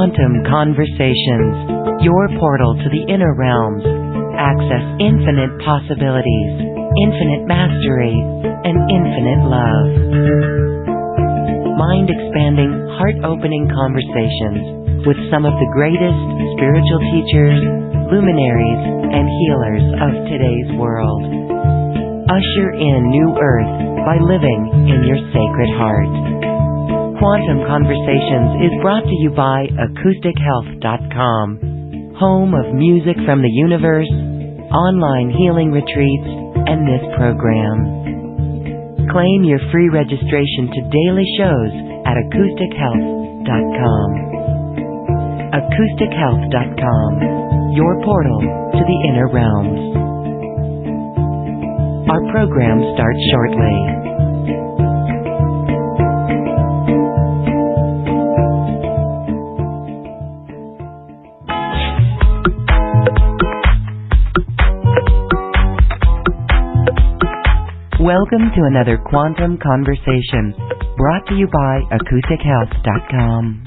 Quantum Conversations, your portal to the inner realms. Access infinite possibilities, infinite mastery, and infinite love. Mind-expanding, heart-opening conversations with some of the greatest spiritual teachers, luminaries, and healers of today's world. Usher in new earth by living in your sacred heart. Quantum Conversations is brought to you by acoustichealth.com, home of music from the universe, online healing retreats, and this program. Claim your free registration to daily shows at acoustichealth.com. acoustichealth.com, your portal to the inner realms. Our program starts shortly. Welcome to another Quantum Conversation, brought to you by acoustichealth.com.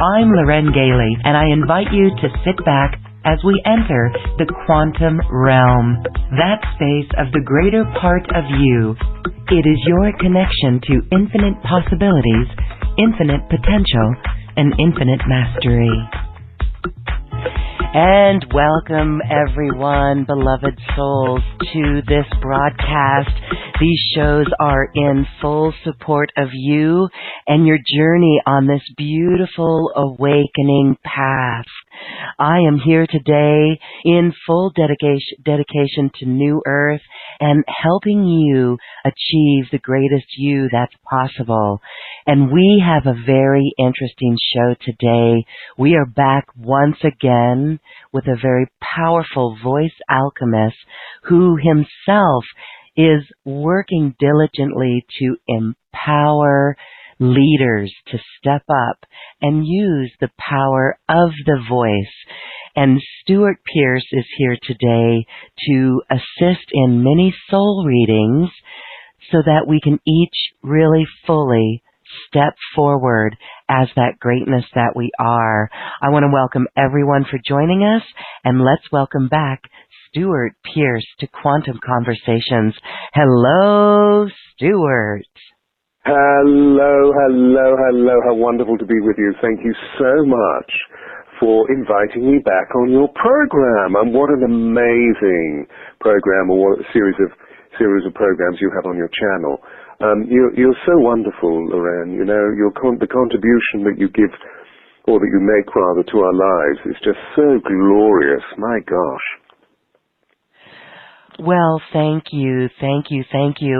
I'm Loren Gailey, and I invite you to sit back as we enter the quantum realm, that space of the greater part of you. It is your connection to infinite possibilities, infinite potential, and infinite mastery. And welcome, everyone, beloved souls, to this broadcast. These shows are in full support of you and your journey on this beautiful awakening path. I am here today in full dedication to New Earth and helping you achieve the greatest you that's possible. And we have a very interesting show today. We are back once again with a very powerful voice alchemist who himself is working diligently to empower leaders to step up and use the power of the voice. And Stewart Pearce is here today to assist in many soul readings so that we can each really fully step forward as that greatness that we are. I want to welcome everyone for joining us, and let's welcome back Stewart Pearce to Quantum Conversations. Hello, Stuart. Hello. How wonderful to be with you. Thank you so much for inviting me back on your program. And what an amazing program, or what a series of programs you have on your channel. You're so wonderful, Loren. You know, the contribution that you give, or that you make rather, to our lives is just so glorious. My gosh. Well, thank you.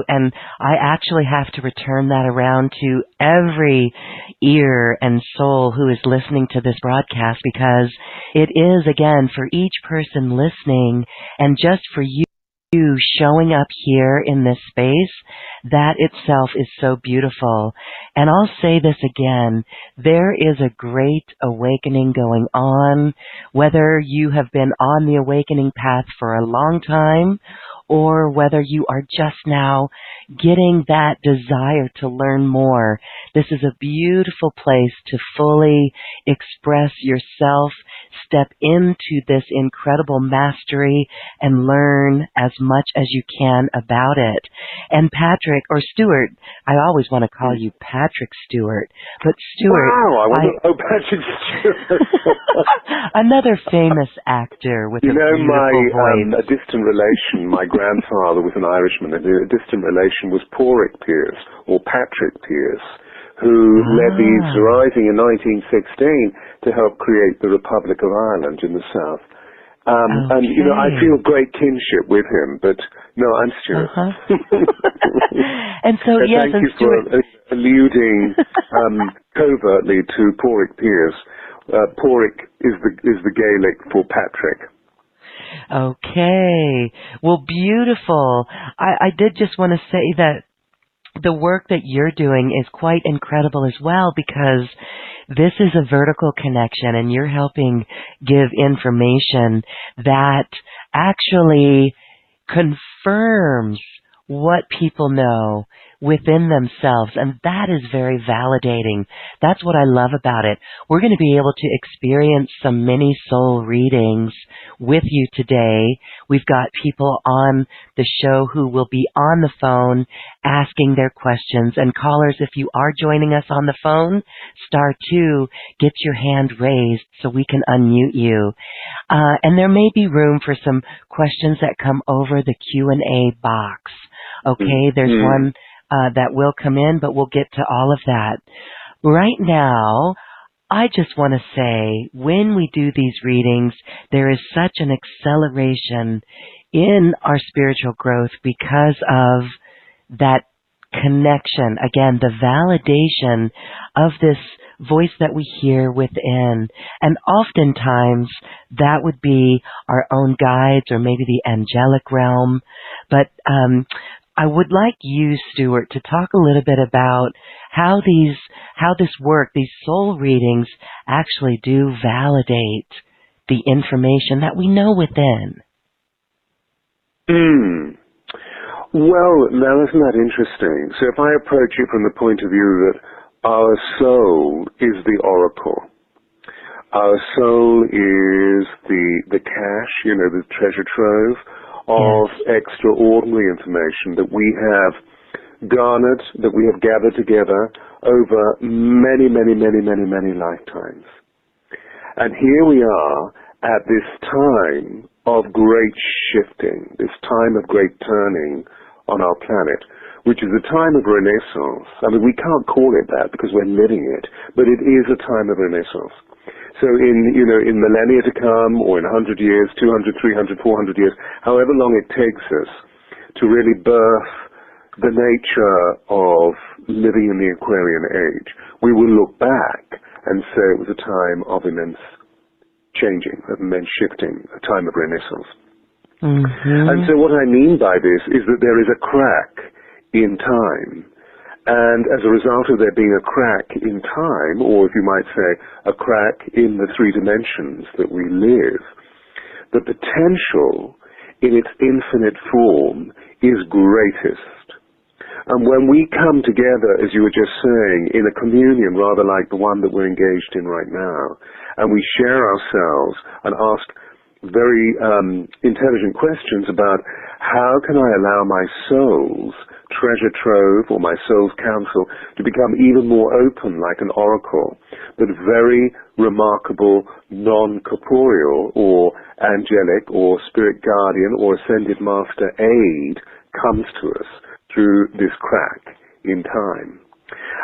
And I actually have to return that around to every ear and soul who is listening to this broadcast, because it is, again, for each person listening and just for you showing up here in this space, that itself is so beautiful. And I'll say this again, there is a great awakening going on, whether you have been on the awakening path for a long time or whether you are just now getting that desire to learn more. This is a beautiful place to fully express yourself, step into this incredible mastery, and learn as much as you can about it. And Patrick, or Stuart, I always want to call you Patrick Stewart, but Stuart... Wow, Patrick Stewart. Another famous actor with a beautiful voice. A distant relation, my grandfather was an Irishman, and a distant relation was Porrick Pearce, or Patrick Pearce, who led the rising in 1916 to help create the Republic of Ireland in the south. And, you know, I feel great kinship with him, but no, I'm Stuart. And so, yes, thank you for alluding covertly to Porrick Pearce. Porrick is the Gaelic for Patrick. Okay. Well, beautiful. I did just want to say that the work that you're doing is quite incredible as well, because this is a vertical connection and you're helping give information that actually confirms what people know, within themselves, and that is very validating. That's what I love about it. We're going to be able to experience some mini soul readings with you today. We've got people on the show who will be on the phone asking their questions. And callers, if you are joining us on the phone, *2, get your hand raised so we can unmute you. And there may be room for some questions that come over the Q&A box. Okay, there's one that will come in, but we'll get to all of that. Right now, I just want to say, when we do these readings, there is such an acceleration in our spiritual growth because of that connection. Again, the validation of this voice that we hear within. And oftentimes, that would be our own guides or maybe the angelic realm. But I would like you, Stuart, to talk a little bit about how this work, these soul readings, actually do validate the information that we know within. Well, now isn't that interesting? So if I approach it from the point of view that our soul is the oracle, our soul is the cache, the treasure trove of extraordinary information that we have garnered, that we have gathered together over many, many, many, many, many lifetimes. And here we are at this time of great shifting, this time of great turning on our planet, which is a time of renaissance. I mean, we can't call it that because we're living it, but it is a time of renaissance. So in millennia to come, or in 100 years, 200, 300, 400 years, however long it takes us to really birth the nature of living in the Aquarian age, we will look back and say it was a time of immense changing, of immense shifting, a time of renaissance. And so what I mean by this is that there is a crack in time. And as a result of there being a crack in time, or if you might say, a crack in the three dimensions that we live, the potential in its infinite form is greatest. And when we come together, as you were just saying, in a communion rather like the one that we're engaged in right now, and we share ourselves and ask very intelligent questions about how can I allow my soul's treasure trove or my soul's counsel to become even more open like an oracle, but very remarkable non-corporeal or angelic or spirit guardian or ascended master aid comes to us through this crack in time.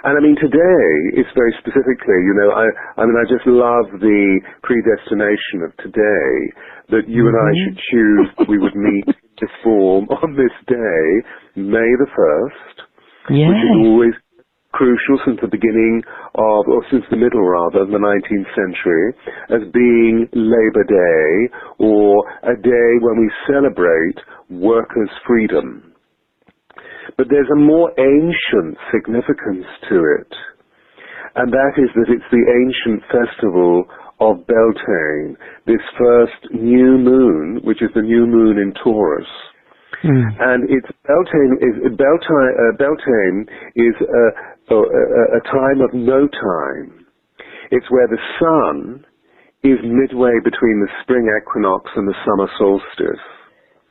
And I mean, today, it's very specifically, I just love the predestination of today, that you and I should choose that we would meet in this form on this day, May the 1st, which is always crucial since the beginning of, or since the middle rather, of the 19th century, as being Labor Day, or a day when we celebrate workers' freedom. But there's a more ancient significance to it, and that is that it's the ancient festival of Beltane, this first new moon, which is the new moon in Taurus. And Beltane is a time of no time. It's where the sun is midway between the spring equinox and the summer solstice.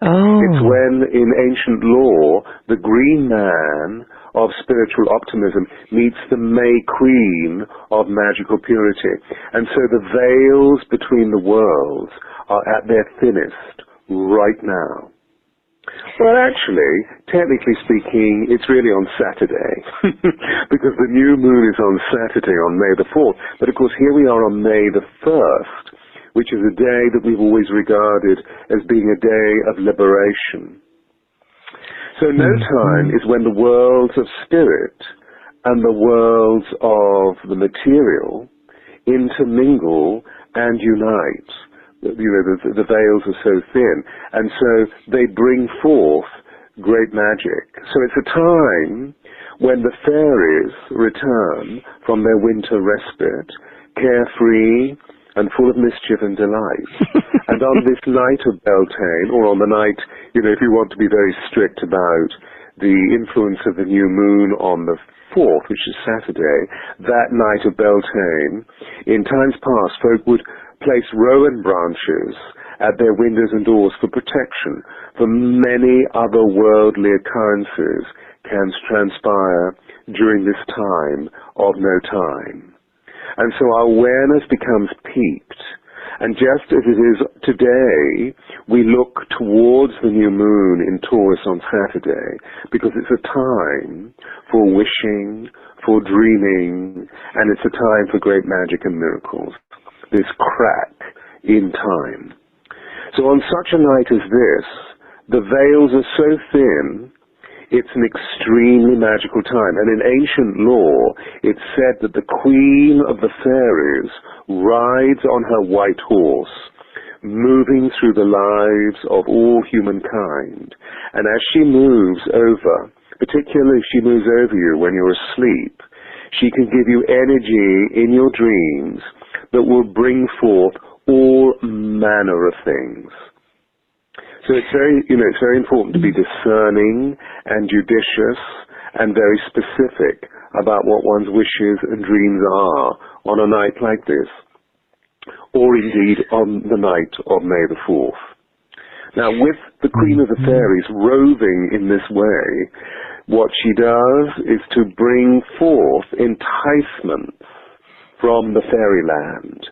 It's when, in ancient law, the green man of spiritual optimism meets the May Queen of magical purity. And so the veils between the worlds are at their thinnest right now. Well, actually, technically speaking, it's really on Saturday, because the new moon is on Saturday, on May the 4th. But of course, here we are on May the 1st, which is a day that we've always regarded as being a day of liberation. So no time is when the worlds of spirit and the worlds of the material intermingle and unite. The veils are so thin, and so they bring forth great magic. So it's a time when the fairies return from their winter respite, carefree and full of mischief and delight. And on this night of Beltane, or on the night, if you want to be very strict about the influence of the new moon on the 4th, which is Saturday, that night of Beltane, in times past, folk would place rowan branches at their windows and doors for protection, for many other worldly occurrences can transpire during this time of no time. And so our awareness becomes peaked. And just as it is today, we look towards the new moon in Taurus on Saturday, because it's a time for wishing, for dreaming, and it's a time for great magic and miracles. This crack in time. So on such a night as this, the veils are so thin, it's an extremely magical time. And in ancient lore, it's said that the queen of the fairies rides on her white horse, moving through the lives of all humankind. And as she moves over, particularly if she moves over you when you're asleep, she can give you energy in your dreams that will bring forth all manner of things. So it's very important to be discerning and judicious and very specific about what one's wishes and dreams are on a night like this, or indeed on the night of May the 4th. Now, with the Queen of the Fairies roving in this way, what she does is to bring forth enticements from the fairyland.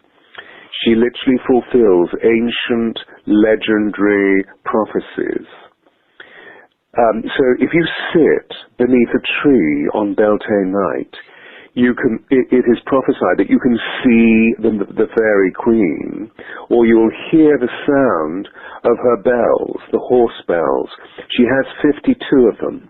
She literally fulfills ancient, legendary prophecies. So if you sit beneath a tree on Beltane night, it is prophesied that you can see the fairy queen, or you'll hear the sound of her bells, the horse bells. She has 52 of them.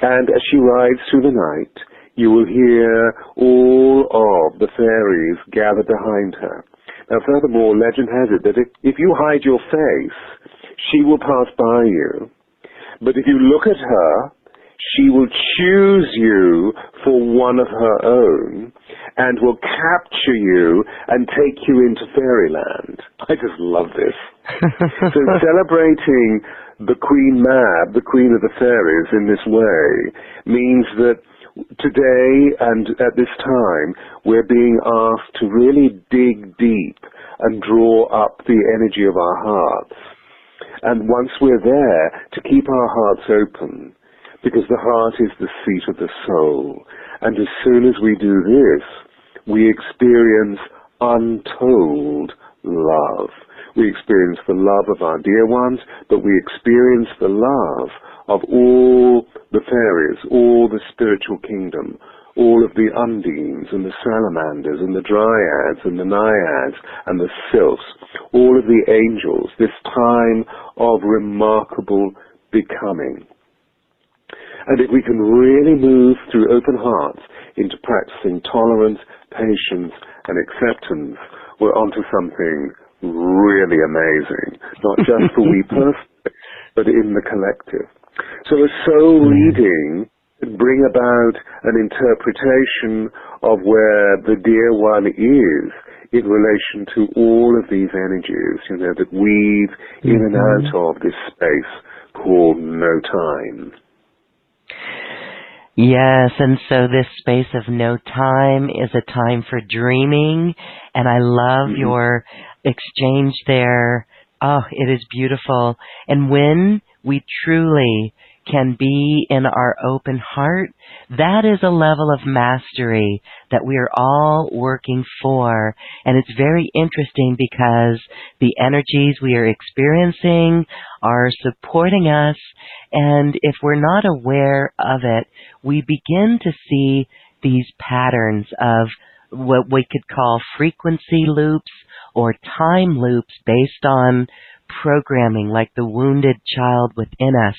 And as she rides through the night, you will hear all of the fairies gather behind her. Now, furthermore, legend has it that if you hide your face, she will pass by you. But if you look at her, she will choose you for one of her own and will capture you and take you into fairyland. I just love this. So celebrating the Queen Mab, the Queen of the Fairies, in this way means that today and at this time, we're being asked to really dig deep and draw up the energy of our hearts. And once we're there, to keep our hearts open, because the heart is the seat of the soul. And as soon as we do this, we experience untold love. We experience the love of our dear ones, but we experience the love of all the fairies, all the spiritual kingdom, all of the undines and the salamanders and the dryads and the naiads and the sylphs, all of the angels, this time of remarkable becoming. And if we can really move through open hearts into practicing tolerance, patience, and acceptance, we're onto something really amazing, not just for we personally, but in the collective. So a soul reading can bring about an interpretation of where the dear one is in relation to all of these energies, that weave in and out of this space called no time. Yes, and so this space of no time is a time for dreaming, and I love your exchange there. Oh, it is beautiful. And when we truly can be in our open heart, that is a level of mastery that we are all working for. And it's very interesting because the energies we are experiencing are supporting us, and if we're not aware of it, we begin to see these patterns of what we could call frequency loops or time loops based on programming, like the wounded child within us.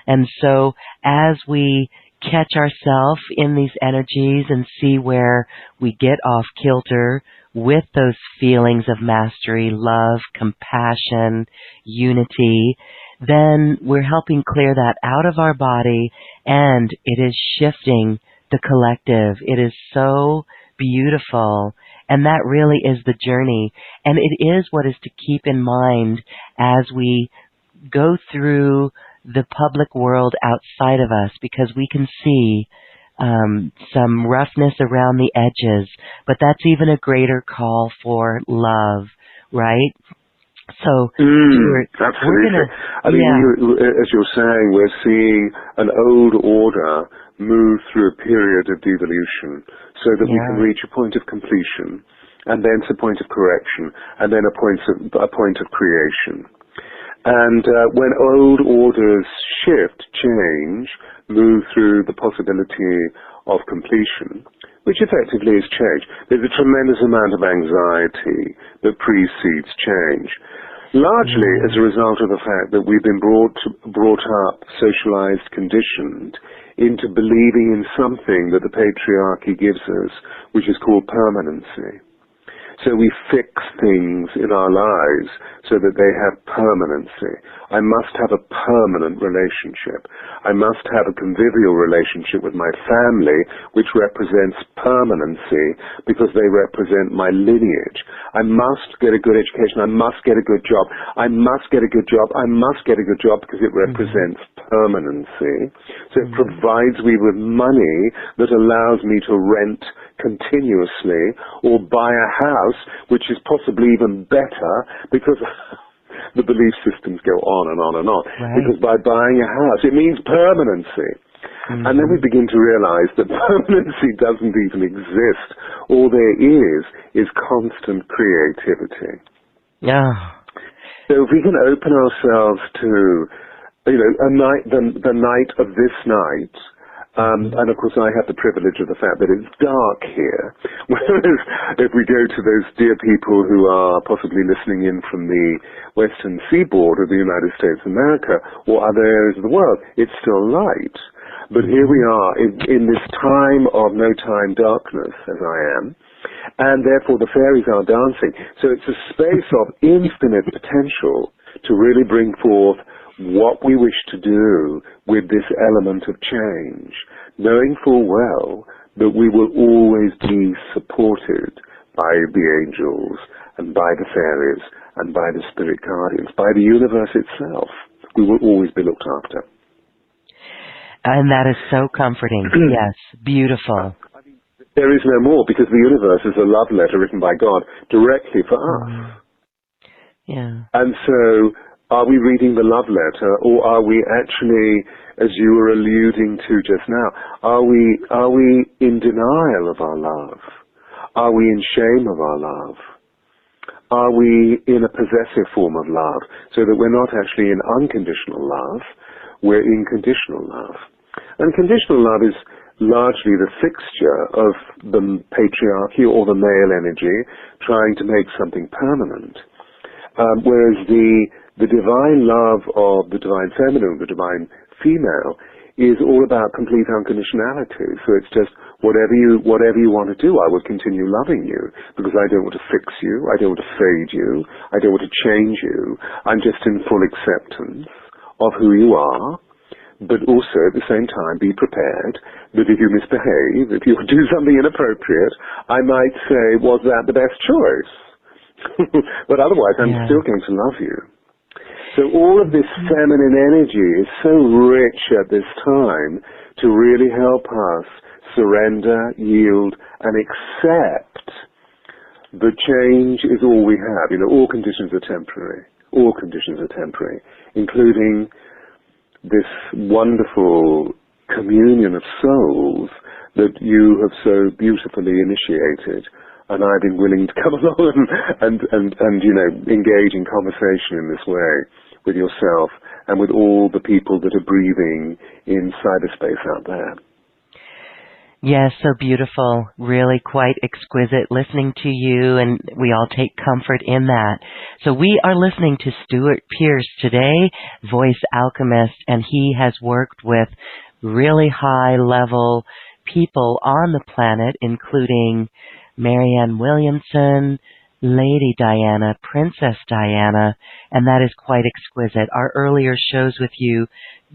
And so as we catch ourselves in these energies and see where we get off kilter with those feelings of mastery, love, compassion, unity, then we're helping clear that out of our body, and it is shifting the collective. It is so beautiful. And that really is the journey. And it is what is to keep in mind as we go through the public world outside of us, because we can see some roughness around the edges, but that's even a greater call for love, right? So, Stuart, absolutely. I mean, as you're saying, we're seeing an old order move through a period of devolution so that we can reach a point of completion, and then to a point of correction, and then a point of creation. And when old orders shift, change, move through the possibility of completion, which effectively is change, there's a tremendous amount of anxiety that precedes change, largely as a result of the fact that we've been brought up, socialized, conditioned into believing in something that the patriarchy gives us, which is called permanency. So we fix things in our lives so that they have permanency. I must have a permanent relationship. I must have a convivial relationship with my family, which represents permanency because they represent my lineage. I must get a good education. I must get a good job. I must get a good job. I must get a good job because it represents permanency. So it provides me with money that allows me to rent continuously or buy a house, which is possibly even better because the belief systems go on and on and on. Right. Because by buying a house, it means permanency. And then we begin to realize that permanency doesn't even exist. All there is constant creativity. Yeah. So if we can open ourselves to, a night, the night of this night, and of course I have the privilege of the fact that it's dark here, whereas if we go to those dear people who are possibly listening in from the western seaboard of the United States of America or other areas of the world, it's still light. But here we are in this time of no time darkness, as I am, and therefore the fairies are dancing. So it's a space of infinite potential to really bring forth what we wish to do with this element of change, knowing full well that we will always be supported by the angels and by the fairies and by the spirit guardians, by the universe itself. We will always be looked after. And that is so comforting. Yes, beautiful. There is no more, because the universe is a love letter written by God directly for us. Yeah. And so, are we reading the love letter, or are we actually, as you were alluding to just now, are we in denial of our love? Are we in shame of our love? Are we in a possessive form of love, so that we're not actually in unconditional love, we're in conditional love? And conditional love is largely the fixture of the patriarchy or the male energy trying to make something permanent. Whereas the divine love of the divine feminine, the divine female, is all about complete unconditionality. So it's just whatever you want to do, I will continue loving you because I don't want to fix you, I don't want to fade you, I don't want to change you. I'm just in full acceptance of who you are, but also at the same time be prepared that if you misbehave, if you do something inappropriate, I might say, was that the best choice? But otherwise, I'm still going to love you. So all of this feminine energy is so rich at this time to really help us surrender, yield, and accept that change is all we have. All conditions are temporary. All conditions are temporary, including this wonderful communion of souls that you have so beautifully initiated. And I've been willing to come along and engage in conversation in this way with yourself and with all the people that are breathing in cyberspace out there. Yes, so beautiful, really quite exquisite listening to you, and we all take comfort in that. So we are listening to Stewart Pearce today, Voice Alchemist, and he has worked with really high-level people on the planet, including Marianne Williamson, Lady Diana, Princess Diana, and that is quite exquisite. Our earlier shows with you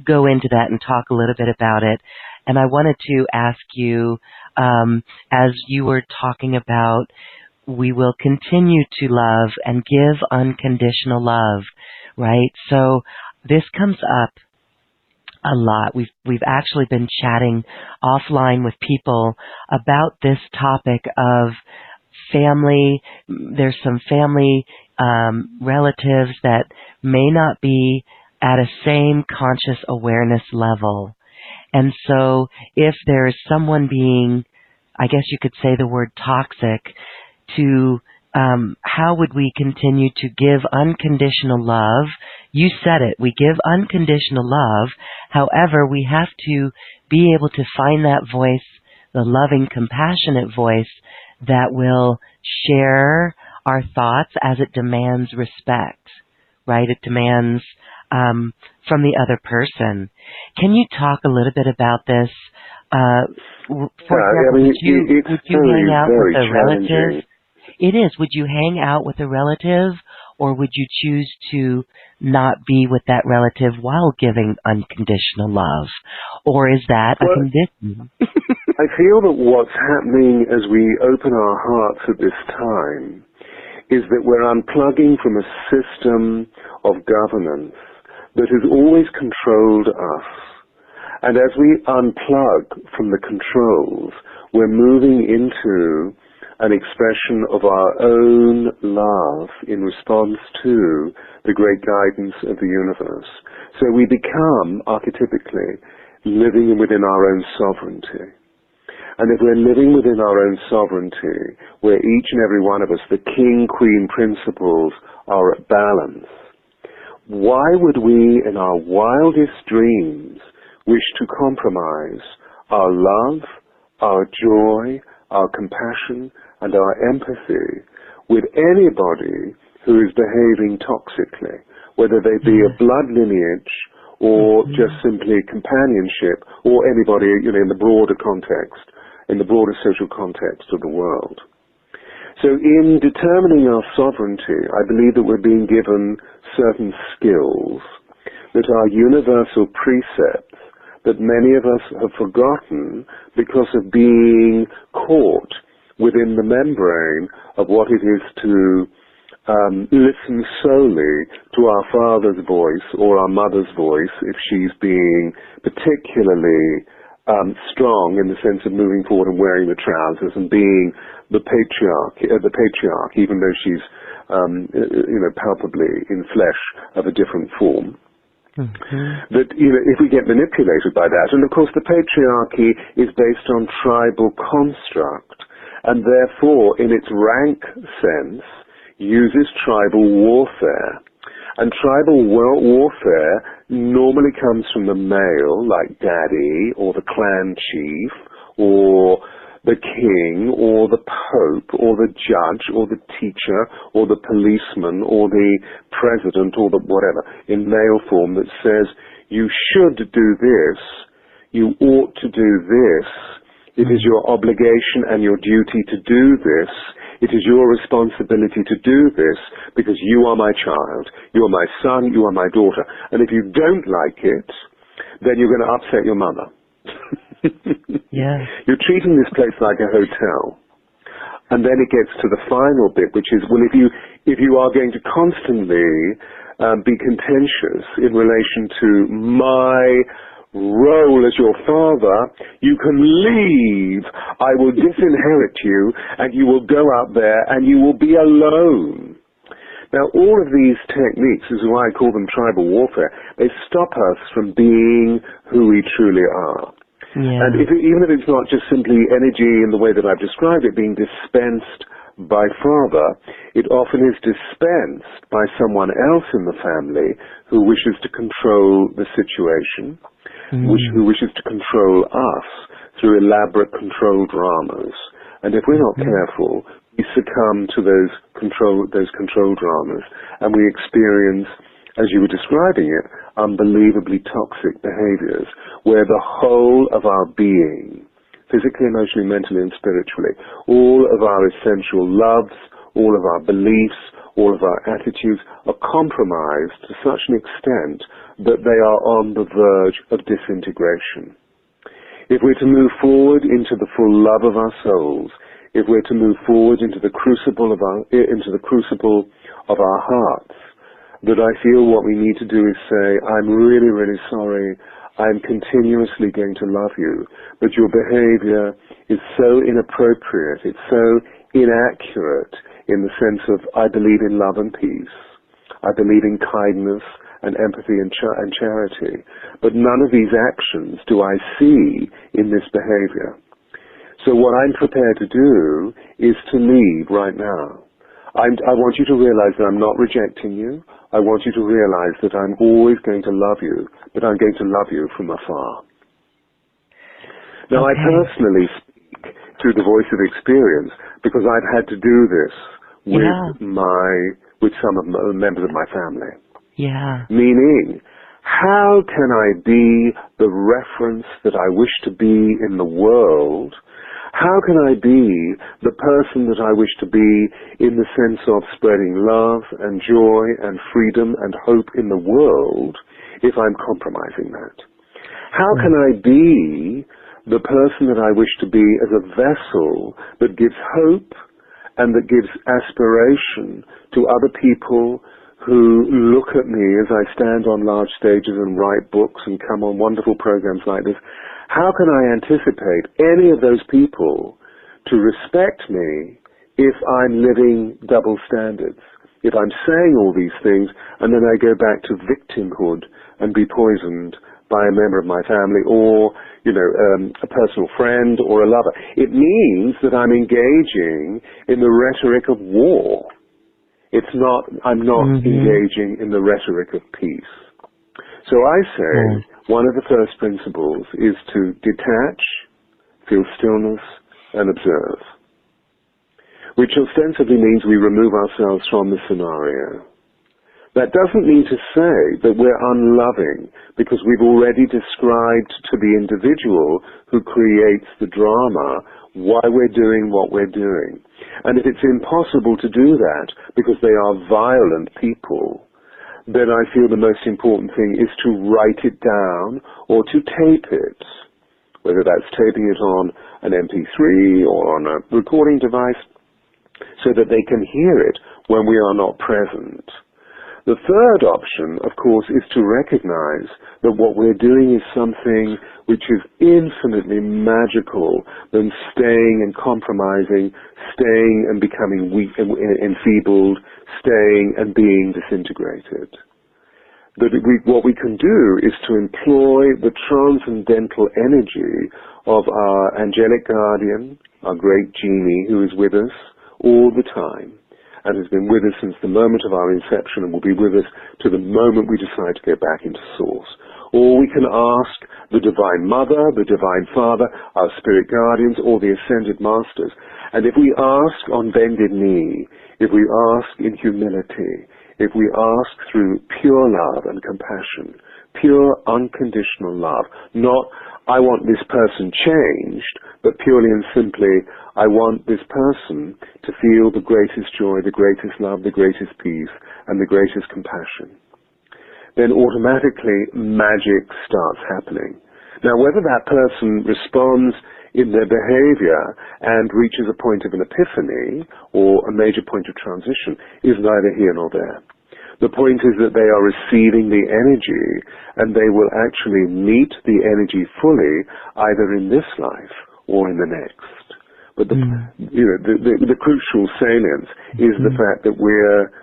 go into that and talk a little bit about it. And I wanted to ask you, as you were talking about, we will continue to love and give unconditional love, right? So this comes up A lot. We've actually been chatting offline with people about this topic of family. There's some family relatives that may not be at a same conscious awareness level. And so if there's someone being, I guess you could say the word toxic, to how would we continue to give unconditional love? You said it. We give unconditional love. However, we have to be able to find that voice, the loving, compassionate voice that will share our thoughts as it demands respect, right? It demands from the other person. Can you talk a little bit about this? For example, would you hang out with a relative? It is. Would you hang out with a relative, or would you choose to not be with that relative while giving unconditional love? Or is that a condition? I feel that what's happening as we open our hearts at this time is that we're unplugging from a system of governance that has always controlled us. And as we unplug from the controls, we're moving into an expression of our own love in response to the great guidance of the universe. So we become, archetypically, living within our own sovereignty. And if we're living within our own sovereignty, where each and every one of us, the king-queen principles, are at balance, why would we, in our wildest dreams, wish to compromise our love, our joy, our compassion, and our empathy with anybody who is behaving toxically, whether they be a blood lineage or just simply companionship, or anybody, in the broader context, in the broader social context of the world. So in determining our sovereignty, I believe that we're being given certain skills that are universal precepts that many of us have forgotten because of being caught within the membrane of what it is to listen solely to our father's voice or our mother's voice if she's being particularly strong in the sense of moving forward and wearing the trousers and being the patriarch, even though she's palpably in flesh of a different form. That if we get manipulated by that, and of course the patriarchy is based on tribal construct, and therefore in its rank sense uses tribal warfare. And tribal warfare normally comes from the male, like daddy, or the clan chief, or the king, or the pope, or the judge, or the teacher, or the policeman, or the president, or the whatever, in male form, that says, you should do this, you ought to do this, it is your obligation and your duty to do this, it is your responsibility to do this, because you are my child, you are my son, you are my daughter, and if you don't like it, then you're going to upset your mother. Yeah. You're treating this place like a hotel. And then it gets to the final bit, which is, well, if you are going to constantly be contentious in relation to my role as your father, you can leave. I will disinherit you, and you will go out there, and you will be alone. Now, all of these techniques, this is why I call them tribal warfare, they stop us from being who we truly are. Yeah. And even if it's not just simply energy in the way that I've described it being dispensed by father, it often is dispensed by someone else in the family who wishes to control the situation, who wishes to control us through elaborate control dramas. And if we're not careful, we succumb to those control dramas, and we experience, as you were describing it, unbelievably toxic behaviors, where the whole of our being, physically, emotionally, mentally, and spiritually, all of our essential loves, all of our beliefs, all of our attitudes are compromised to such an extent that they are on the verge of disintegration. If we're to move forward into the full love of our souls, if we're to move forward into the crucible of our hearts, that I feel what we need to do is say, I'm really, really sorry, I'm continuously going to love you, but your behavior is so inappropriate, it's so inaccurate in the sense of I believe in love and peace, I believe in kindness and empathy and charity, but none of these actions do I see in this behavior. So what I'm prepared to do is to leave right now. I want you to realize that I'm not rejecting you. I want you to realize that I'm always going to love you, but I'm going to love you from afar. Now, I personally speak through the voice of experience because I've had to do this with some of the members of my family. Yeah. Meaning, how can I be the reference that I wish to be in the world? How can I be the person that I wish to be in the sense of spreading love and joy and freedom and hope in the world if I'm compromising that? How can I be the person that I wish to be as a vessel that gives hope and that gives aspiration to other people who look at me as I stand on large stages and write books and come on wonderful programs like this? How can I anticipate any of those people to respect me if I'm living double standards? If I'm saying all these things and then I go back to victimhood and be poisoned by a member of my family or, a personal friend or a lover. It means that I'm engaging in the rhetoric of war. I'm not engaging in the rhetoric of peace. So I say one of the first principles is to detach, feel stillness, and observe, which ostensibly means we remove ourselves from the scenario. That doesn't mean to say that we're unloving, because we've already described to the individual who creates the drama why we're doing what we're doing. And if it's impossible to do that because they are violent people, then I feel the most important thing is to write it down or to tape it, whether that's taping it on an MP3 or on a recording device, so that they can hear it when we are not present. The third option, of course, is to recognize that what we're doing is something which is infinitely magical than staying and compromising, staying and becoming weak and enfeebled, staying and being disintegrated. What we can do is to employ the transcendental energy of our angelic guardian, our great genie who is with us all the time, and has been with us since the moment of our inception and will be with us to the moment we decide to go back into Source. Or we can ask the Divine Mother, the Divine Father, our Spirit Guardians, or the Ascended Masters. And if we ask on bended knee, if we ask in humility, if we ask through pure love and compassion, pure unconditional love, not I want this person changed, but purely and simply I want this person to feel the greatest joy, the greatest love, the greatest peace, and the greatest compassion, then automatically magic starts happening. Now, whether that person responds in their behavior and reaches a point of an epiphany or a major point of transition is neither here nor there. The point is that they are receiving the energy and they will actually meet the energy fully either in this life or in the next. But the crucial salience is the fact that we're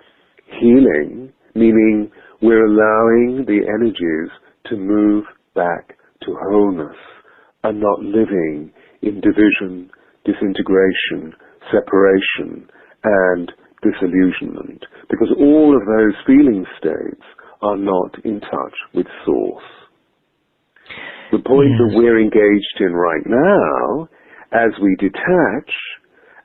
healing, meaning we're allowing the energies to move back to wholeness and not living in division, disintegration, separation, and disillusionment, because all of those feeling states are not in touch with Source. The point that we're engaged in right now, as we detach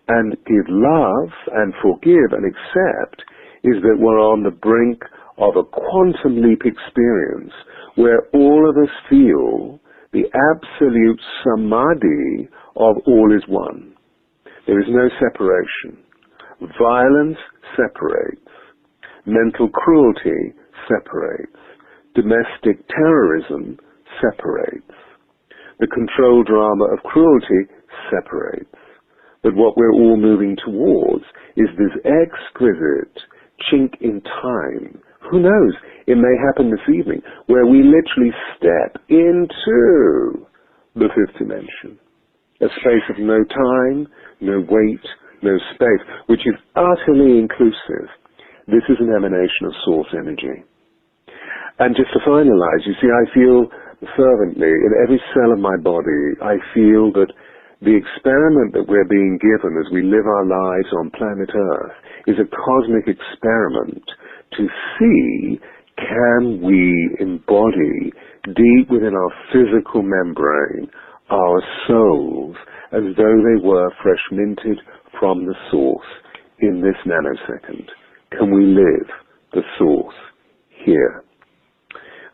and give love and forgive and accept, is that we're on the brink of a quantum leap experience where all of us feel the absolute samadhi of all is one. There is no separation. Violence separates. Mental cruelty separates. Domestic terrorism separates. The control drama of cruelty separates. But what we're all moving towards is this exquisite chink in time. Who knows? It may happen this evening, where we literally step into the fifth dimension. A space of no time, no weight, no space, which is utterly inclusive. This is an emanation of source energy. And just to finalize, you see, I feel fervently, in every cell of my body, I feel that the experiment that we're being given as we live our lives on planet Earth is a cosmic experiment to see, can we embody deep within our physical membrane our souls as though they were fresh minted from the source in this nanosecond? Can we live the source here?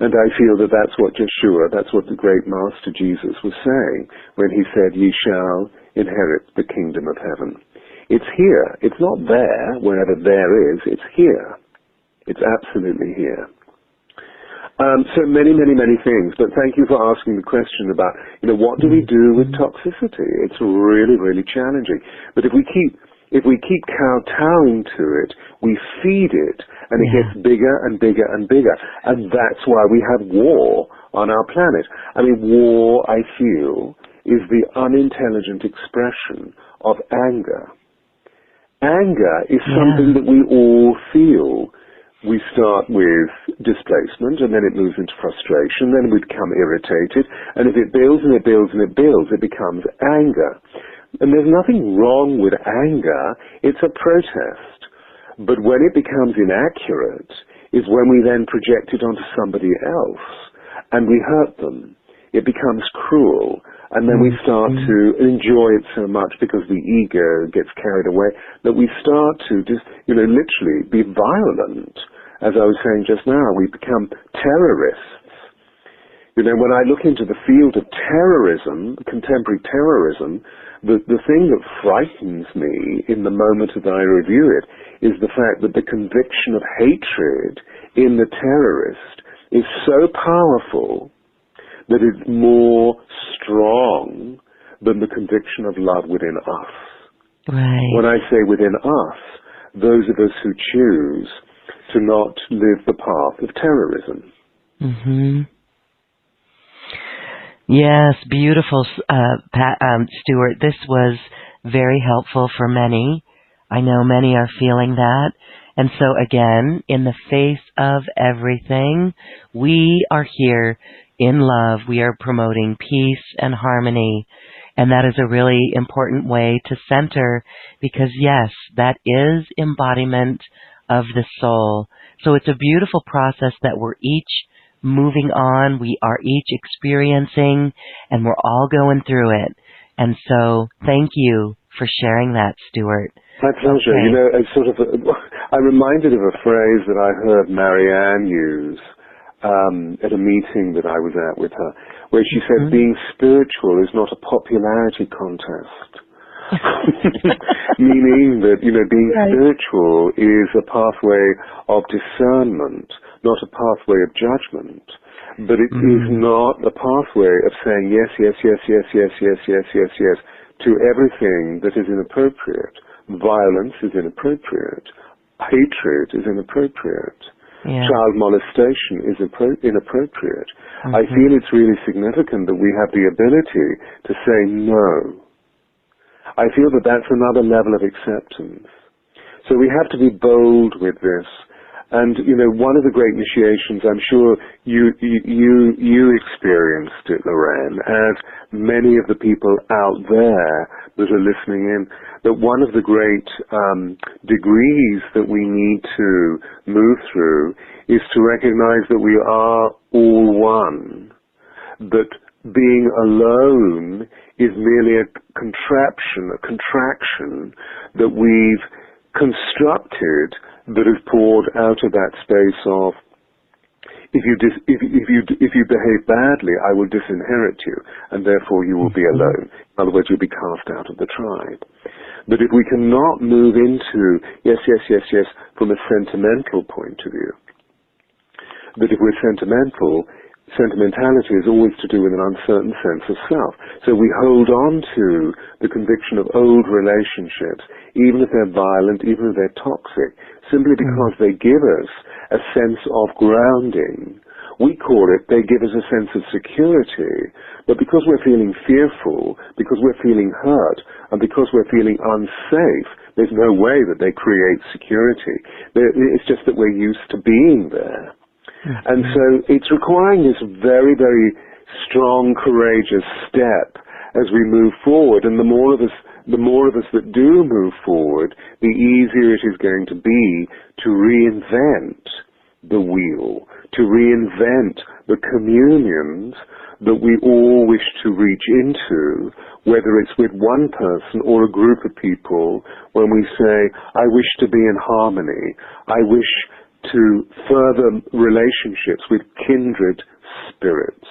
And I feel that that's what Yeshua, that's what the great Master Jesus was saying when he said, ye shall inherit the kingdom of heaven. It's here. It's not there, wherever there is. It's here. It's absolutely here. So many, many, many things. But thank you for asking the question about, what do we do with toxicity? It's really, really challenging. But if we keep kowtowing to it, we feed it, and it gets bigger and bigger and bigger. And that's why we have war on our planet. I mean, war, I feel, is the unintelligent expression of anger. Anger is something that we all feel. We start with displacement, and then it moves into frustration, then we become irritated, and if it builds and it builds and it builds, it becomes anger. And there's nothing wrong with anger, it's a protest. But when it becomes inaccurate is when we then project it onto somebody else, and we hurt them. It becomes cruel, and then we start to enjoy it so much because the ego gets carried away that we start to just, literally be violent. As I was saying just now, we become terrorists. When I look into the field of terrorism, contemporary terrorism, the thing that frightens me in the moment that I review it is the fact that the conviction of hatred in the terrorist is so powerful that it's more strong than the conviction of love within us. Right. When I say within us, those of us who choose to not live the path of terrorism. Mm-hmm. Yes, beautiful, Stuart. This was very helpful for many. I know many are feeling that. And so again, in the face of everything, we are here in love. We are promoting peace and harmony. And that is a really important way to center because, yes, that is embodiment of the soul. So it's a beautiful process that we're each moving on, we are each experiencing, and we're all going through it. And so thank you for sharing that, Stuart. My pleasure. Okay. I'm reminded of a phrase that I heard Marianne use at a meeting that I was at with her, where she said, being spiritual is not a popularity contest. Meaning that, being spiritual is a pathway of discernment, not a pathway of judgment. But it is not a pathway of saying yes, yes, yes, yes, yes, yes, yes, yes, yes, to everything that is inappropriate. Violence is inappropriate. Hatred is inappropriate. Yeah. Child molestation is inappropriate. I feel it's really significant that we have the ability to say no. I feel that that's another level of acceptance. So we have to be bold with this. And, one of the great initiations, I'm sure you experienced it, Lorraine, as many of the people out there that are listening in, that one of the great degrees that we need to move through is to recognize that we are all one, that being alone is merely a contraction that we've constructed that is poured out of that space of, if you behave badly, I will disinherit you, and therefore you will be alone. In other words, you'll be cast out of the tribe. But if we cannot move into yes, yes, yes, yes, from a sentimental point of view, that if we're sentimentality is always to do with an uncertain sense of self. So we hold on to the conviction of old relationships, even if they're violent, even if they're toxic, simply because they give us a sense of grounding. We call it, they give us a sense of security, but because we're feeling fearful, because we're feeling hurt, and because we're feeling unsafe, there's no way that they create security. It's just that we're used to being there. And so it's requiring this very, very strong, courageous step as we move forward, and the more of us that do move forward, the easier it is going to be to reinvent the wheel, to reinvent the communions that we all wish to reach into, whether it's with one person or a group of people, when we say, I wish to be in harmony, I wish to further relationships with kindred spirits.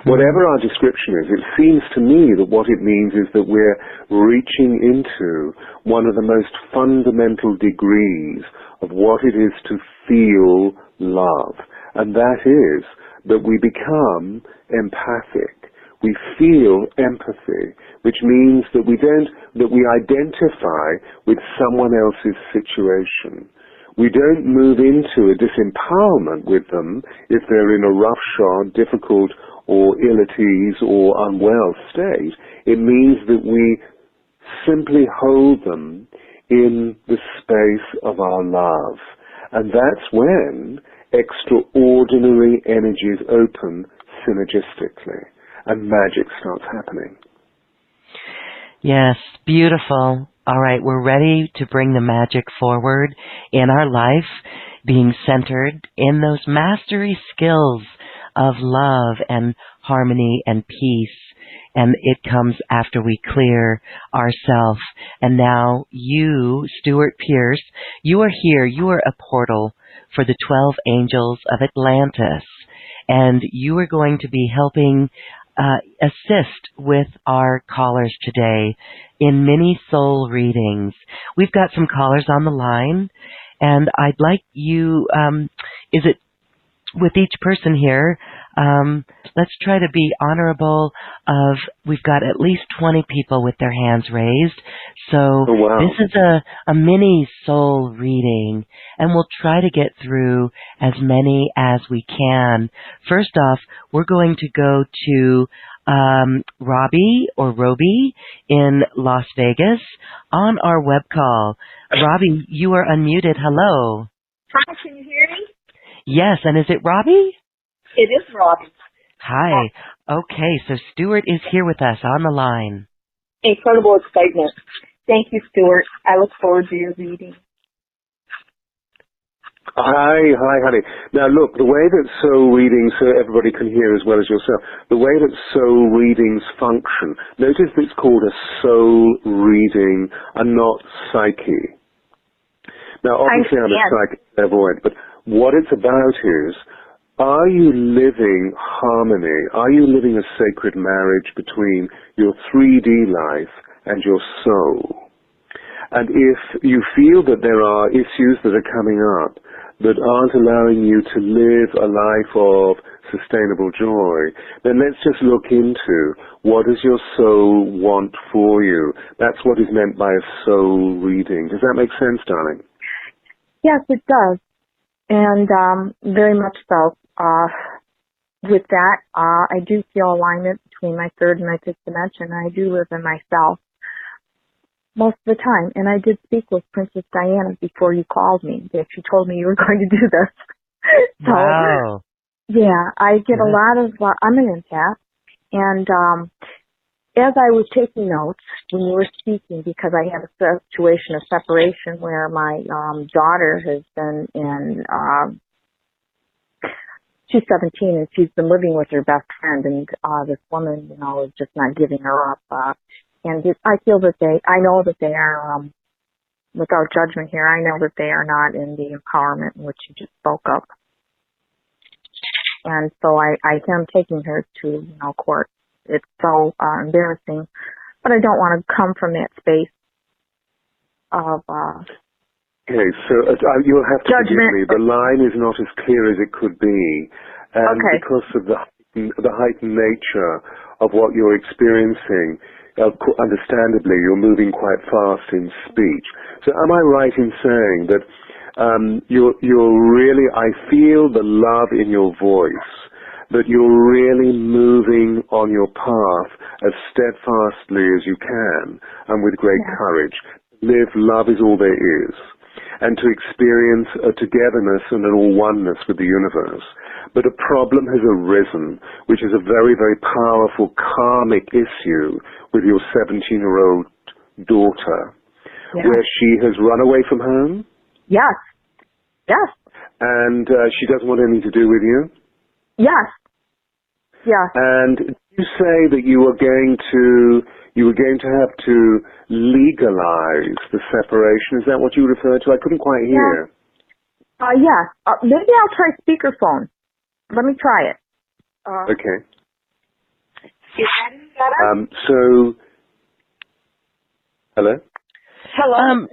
Whatever our description is, it seems to me that what it means is that we're reaching into one of the most fundamental degrees of what it is to feel love. And that is that we become empathic. We feel empathy, which means that we identify with someone else's situation. We don't move into a disempowerment with them if they're in a roughshod, difficult, or ill at ease or unwell state. It means that we simply hold them in the space of our love. And that's when extraordinary energies open synergistically and magic starts happening. Yes, beautiful. All right, we're ready to bring the magic forward in our life, being centered in those mastery skills of love and harmony and peace. And it comes after we clear ourselves. And now you, Stewart Pearce, you are here. You are a portal for the 12 Angels of Atlantis. And you are going to be helping assist with our callers today in mini soul readings. We've got some callers on the line, and I'd like you, is it with each person here, let's try to be honorable of, we've got at least 20 people with their hands raised. So oh, wow. This is a mini soul reading, and we'll try to get through as many as we can. First off, we're going to go to Robbie or Robbie in Las Vegas on our web call. Robbie, you are unmuted. Hello. Hi, can you hear me? Yes, and is it Robbie? It is Robbie. Hi. Okay, so Stuart is here with us on the line. Incredible excitement. Thank you, Stuart. I look forward to your reading. Hi, honey. Now look, the way that soul readings, so everybody can hear as well as yourself, the way that soul readings function, notice that it's called a soul reading and not psyche. Now obviously I'm a psychic clairvoyant, but what it's about is, are you living harmony? Are you living a sacred marriage between your 3D life and your soul? And if you feel that there are issues that are coming up that aren't allowing you to live a life of sustainable joy, then let's just look into what does your soul want for you. That's what is meant by a soul reading. Does that make sense, darling? Yes, it does. And very much so. With that, I do feel alignment between my third and my fifth dimension. I do live in myself most of the time. And I did speak with Princess Diana before you called me, that she told me you were going to do this. So, wow. Yeah, I get a lot of, I'm an empath. And as I was taking notes when you were speaking, because I had a situation of separation where my daughter has been in, she's 17 and she's been living with her best friend, and this woman, is just not giving her up. And I feel that I know that they are, without judgment here, I know that they are not in the empowerment in which you just spoke of. And so I am taking her to, court. It's so embarrassing, but I don't want to come from that space of okay, so you'll have to judgment. forgive me. The line is not as clear as it could be, and okay. because of the heightened nature of what you're experiencing, understandably, you're moving quite fast in speech. So am I right in saying that you're really, I feel the love in your voice, that you're really moving on your path as steadfastly as you can and with great courage. Live, love is all there is, and to experience a togetherness and an all-oneness with the universe. But a problem has arisen, which is a very, very powerful karmic issue with your 17-year-old daughter, where she has run away from home. Yes. Yes. And she doesn't want anything to do with you. Yes. Yes. And you say that you were going to have to legalize the separation. Is that what you referred to? I couldn't quite hear. Yes. Maybe I'll try speakerphone. Let me try it. Okay. Is that any better? So, hello? Hello.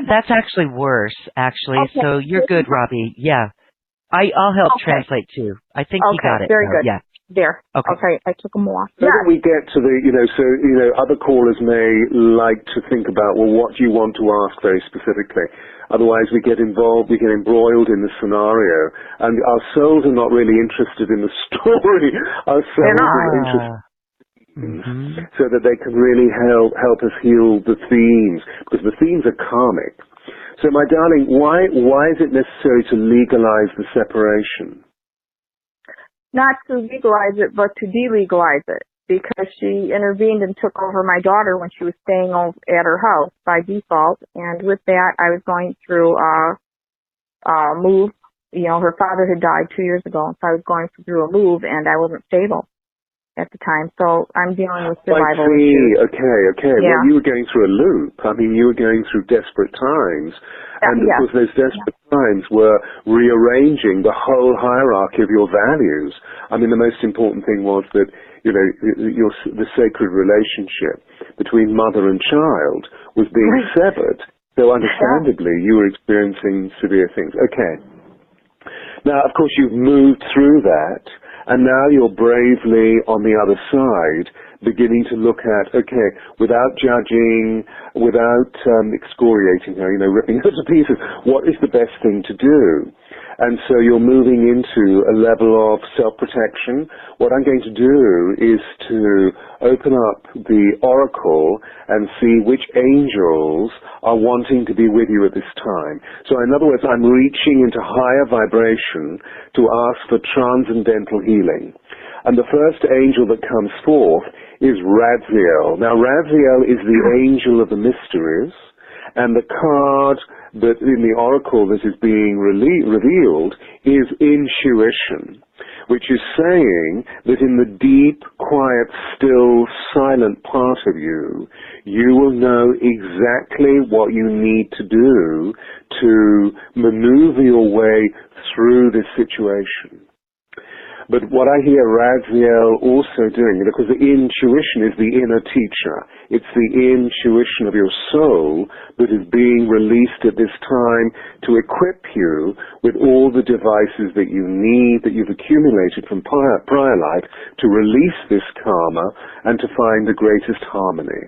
That's actually worse, actually. Okay. So you're good, Robbie. Yeah. I'll help translate too. I think he got it. Very now. good. Yeah. There. Okay. I took them off. So that we get to the, other callers may like to think about, well, what do you want to ask very specifically? Otherwise we get involved, we get embroiled in the scenario, and our souls are not really interested in the story. Our souls are interested so that they can really help us heal the themes, because the themes are karmic. So my darling, why is it necessary to legalize the separation? Not to legalize it, but to delegalize it, because she intervened and took over my daughter when she was staying at her house by default. And with that, I was going through a move. Her father had died 2 years ago, so I was going through a move, and I wasn't stable at the time. So I'm dealing with survival issues. Okay. Yeah. Well, you were going through a loop. I mean, you were going through desperate times. And of course, those desperate times were rearranging the whole hierarchy of your values. I mean, the most important thing was that, the sacred relationship between mother and child was being severed. So understandably, you were experiencing severe things. Okay. Now, of course, you've moved through that. And now you're bravely on the other side, beginning to look at, without judging, without excoriating her, ripping her to pieces, what is the best thing to do? And so you're moving into a level of self-protection. What I'm going to do is to open up the oracle and see which angels are wanting to be with you at this time. So in other words, I'm reaching into higher vibration to ask for transcendental healing. And the first angel that comes forth is Raziel. Now Raziel is the angel of the mysteries, and the card that in the oracle that is being revealed is intuition, which is saying that in the deep, quiet, still, silent part of you, you will know exactly what you need to do to maneuver your way through this situation. But what I hear Raziel also doing, because the intuition is the inner teacher, it's the intuition of your soul that is being released at this time to equip you with all the devices that you need, that you've accumulated from prior life, to release this karma and to find the greatest harmony.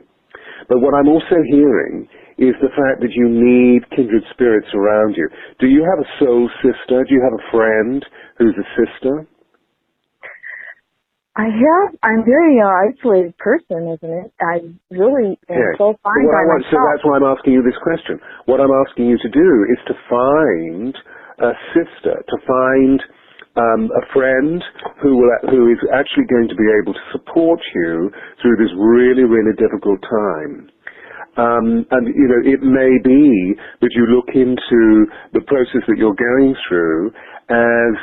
But what I'm also hearing is the fact that you need kindred spirits around you. Do you have a soul sister? Do you have a friend who's a sister? I'm a very isolated person, isn't it? I really am so fine by myself. So that's why I'm asking you this question. What I'm asking you to do is to find a sister, to find a friend who is actually going to be able to support you through this really, really difficult time. And, it may be that you look into the process that you're going through as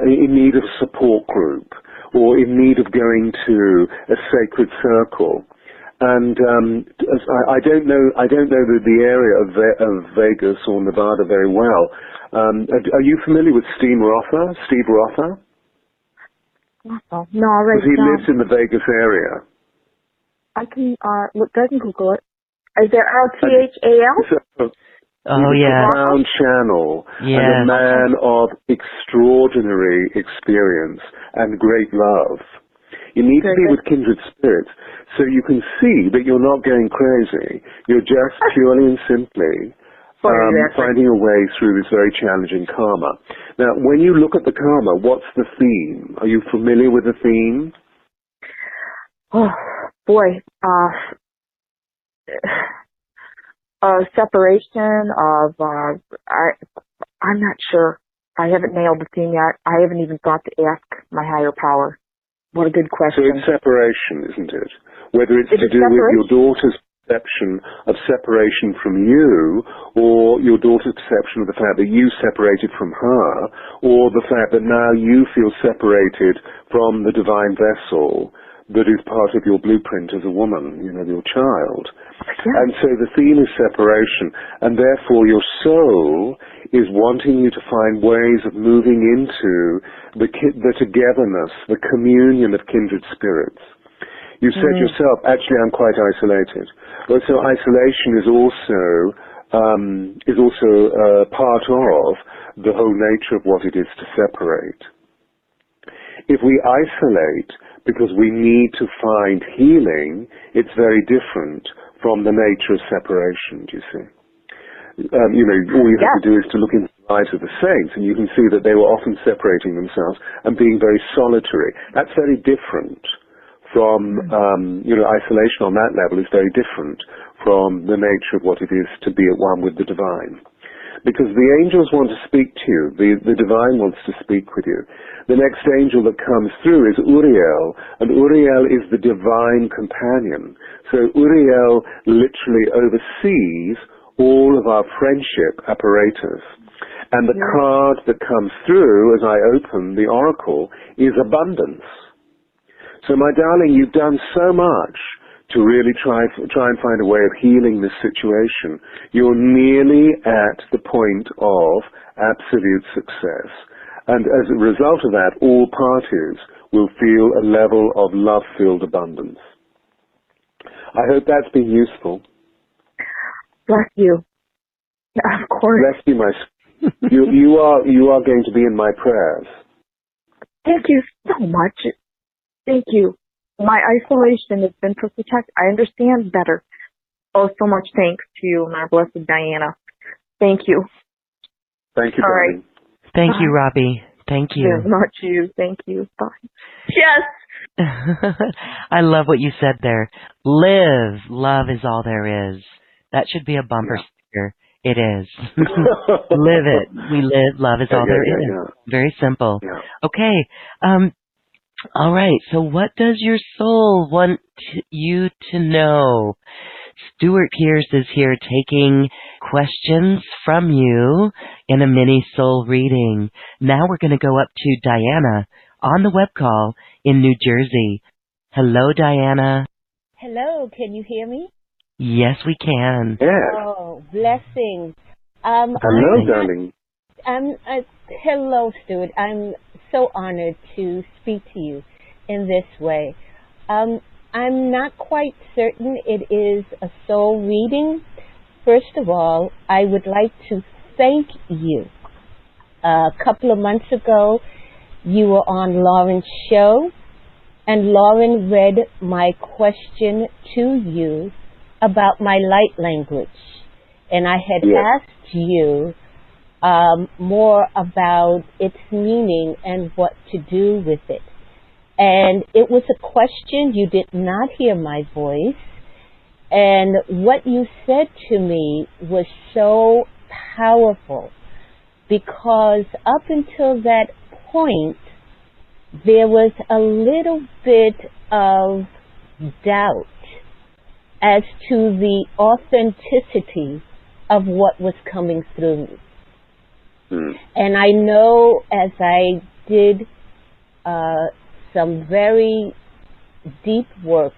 in need of a support group, or in need of going to a sacred circle. And I don't know the area of Vegas or Nevada very well. Are you familiar with Steve Rother? Oh, no, right. Because he lives in the Vegas area. I can Google it. Is there RTHAL? He's a profound channel and a man of extraordinary experience and great love. You need to be with kindred spirits so you can see that you're not going crazy. You're just purely and simply finding a way through this very challenging karma. Now, when you look at the karma, what's the theme? Are you familiar with the theme? Oh, boy. Separation of, I'm not sure. I haven't nailed the theme yet. I haven't even thought to ask my higher power. What a good question. So it's separation, isn't it? Whether it's to do with your daughter's perception of separation from you, or your daughter's perception of the fact that you separated from her, or the fact that now you feel separated from the divine vessel that is part of your blueprint as a woman, your child. Yeah. And so the theme is separation, and therefore your soul is wanting you to find ways of moving into the togetherness, the communion of kindred spirits. You said yourself, actually, I'm quite isolated. Well, so isolation is also part of the whole nature of what it is to separate. If we isolate because we need to find healing, it's very different from the nature of separation, do you see? All you have to do is to look into the lives of the saints, and you can see that they were often separating themselves and being very solitary. That's very different from, isolation on that level is very different from the nature of what it is to be at one with the divine. Because the angels want to speak to you, the divine wants to speak with you. The next angel that comes through is Uriel, and Uriel is the divine companion. So Uriel literally oversees all of our friendship apparatus. And the card that comes through as I open the oracle is abundance. So my darling, you've done so much to really try and find a way of healing this situation. You're nearly at the point of absolute success. And as a result of that, all parties will feel a level of love-filled abundance. I hope that's been useful. Bless you. Of course. Bless you, my you are going to be in my prayers. Thank you so much. Thank you. My isolation has been to protect. I understand better. Oh, so much thanks to you, my blessed Diana. Thank you. Thank you, all darling. Right. Thank you, Robbie. Thank you. Very much you. Thank you. Bye. Yes. I love what you said there. Live. Love is all there is. That should be a bumper sticker. It is. Live it. We live. Love is all there is. Yeah. Very simple. Yeah. Okay. All right. So what does your soul want you to know? Stewart Pearce is here taking questions from you in a mini soul reading. Now we're going to go up to Diana on the web call in New Jersey. Hello, Diana. Hello. Can you hear me? Yes, we can. Yes. Oh, blessings. Hello, darling. Hello, Stuart. I'm so honored to speak to you in this way. I'm not quite certain it is a soul reading. First of all, I would like to thank you. A couple of months ago, you were on Lauren's show, and Lauren read my question to you about my light language. And I had asked you more about its meaning and what to do with it. And it was a question. You did not hear my voice. And what you said to me was so powerful, because up until that point, there was a little bit of doubt as to the authenticity of what was coming through me. And I know as I did some very deep work,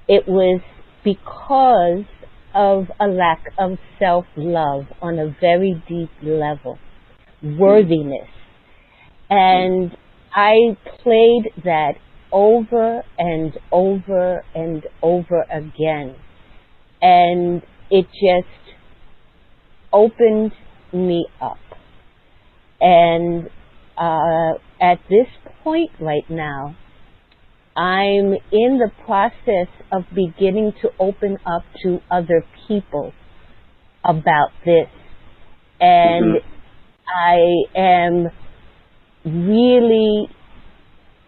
it was because of a lack of self-love on a very deep level, worthiness. And I played that over and over and over again. And it just opened me up. And at this point right now, I'm in the process of beginning to open up to other people about this And I am really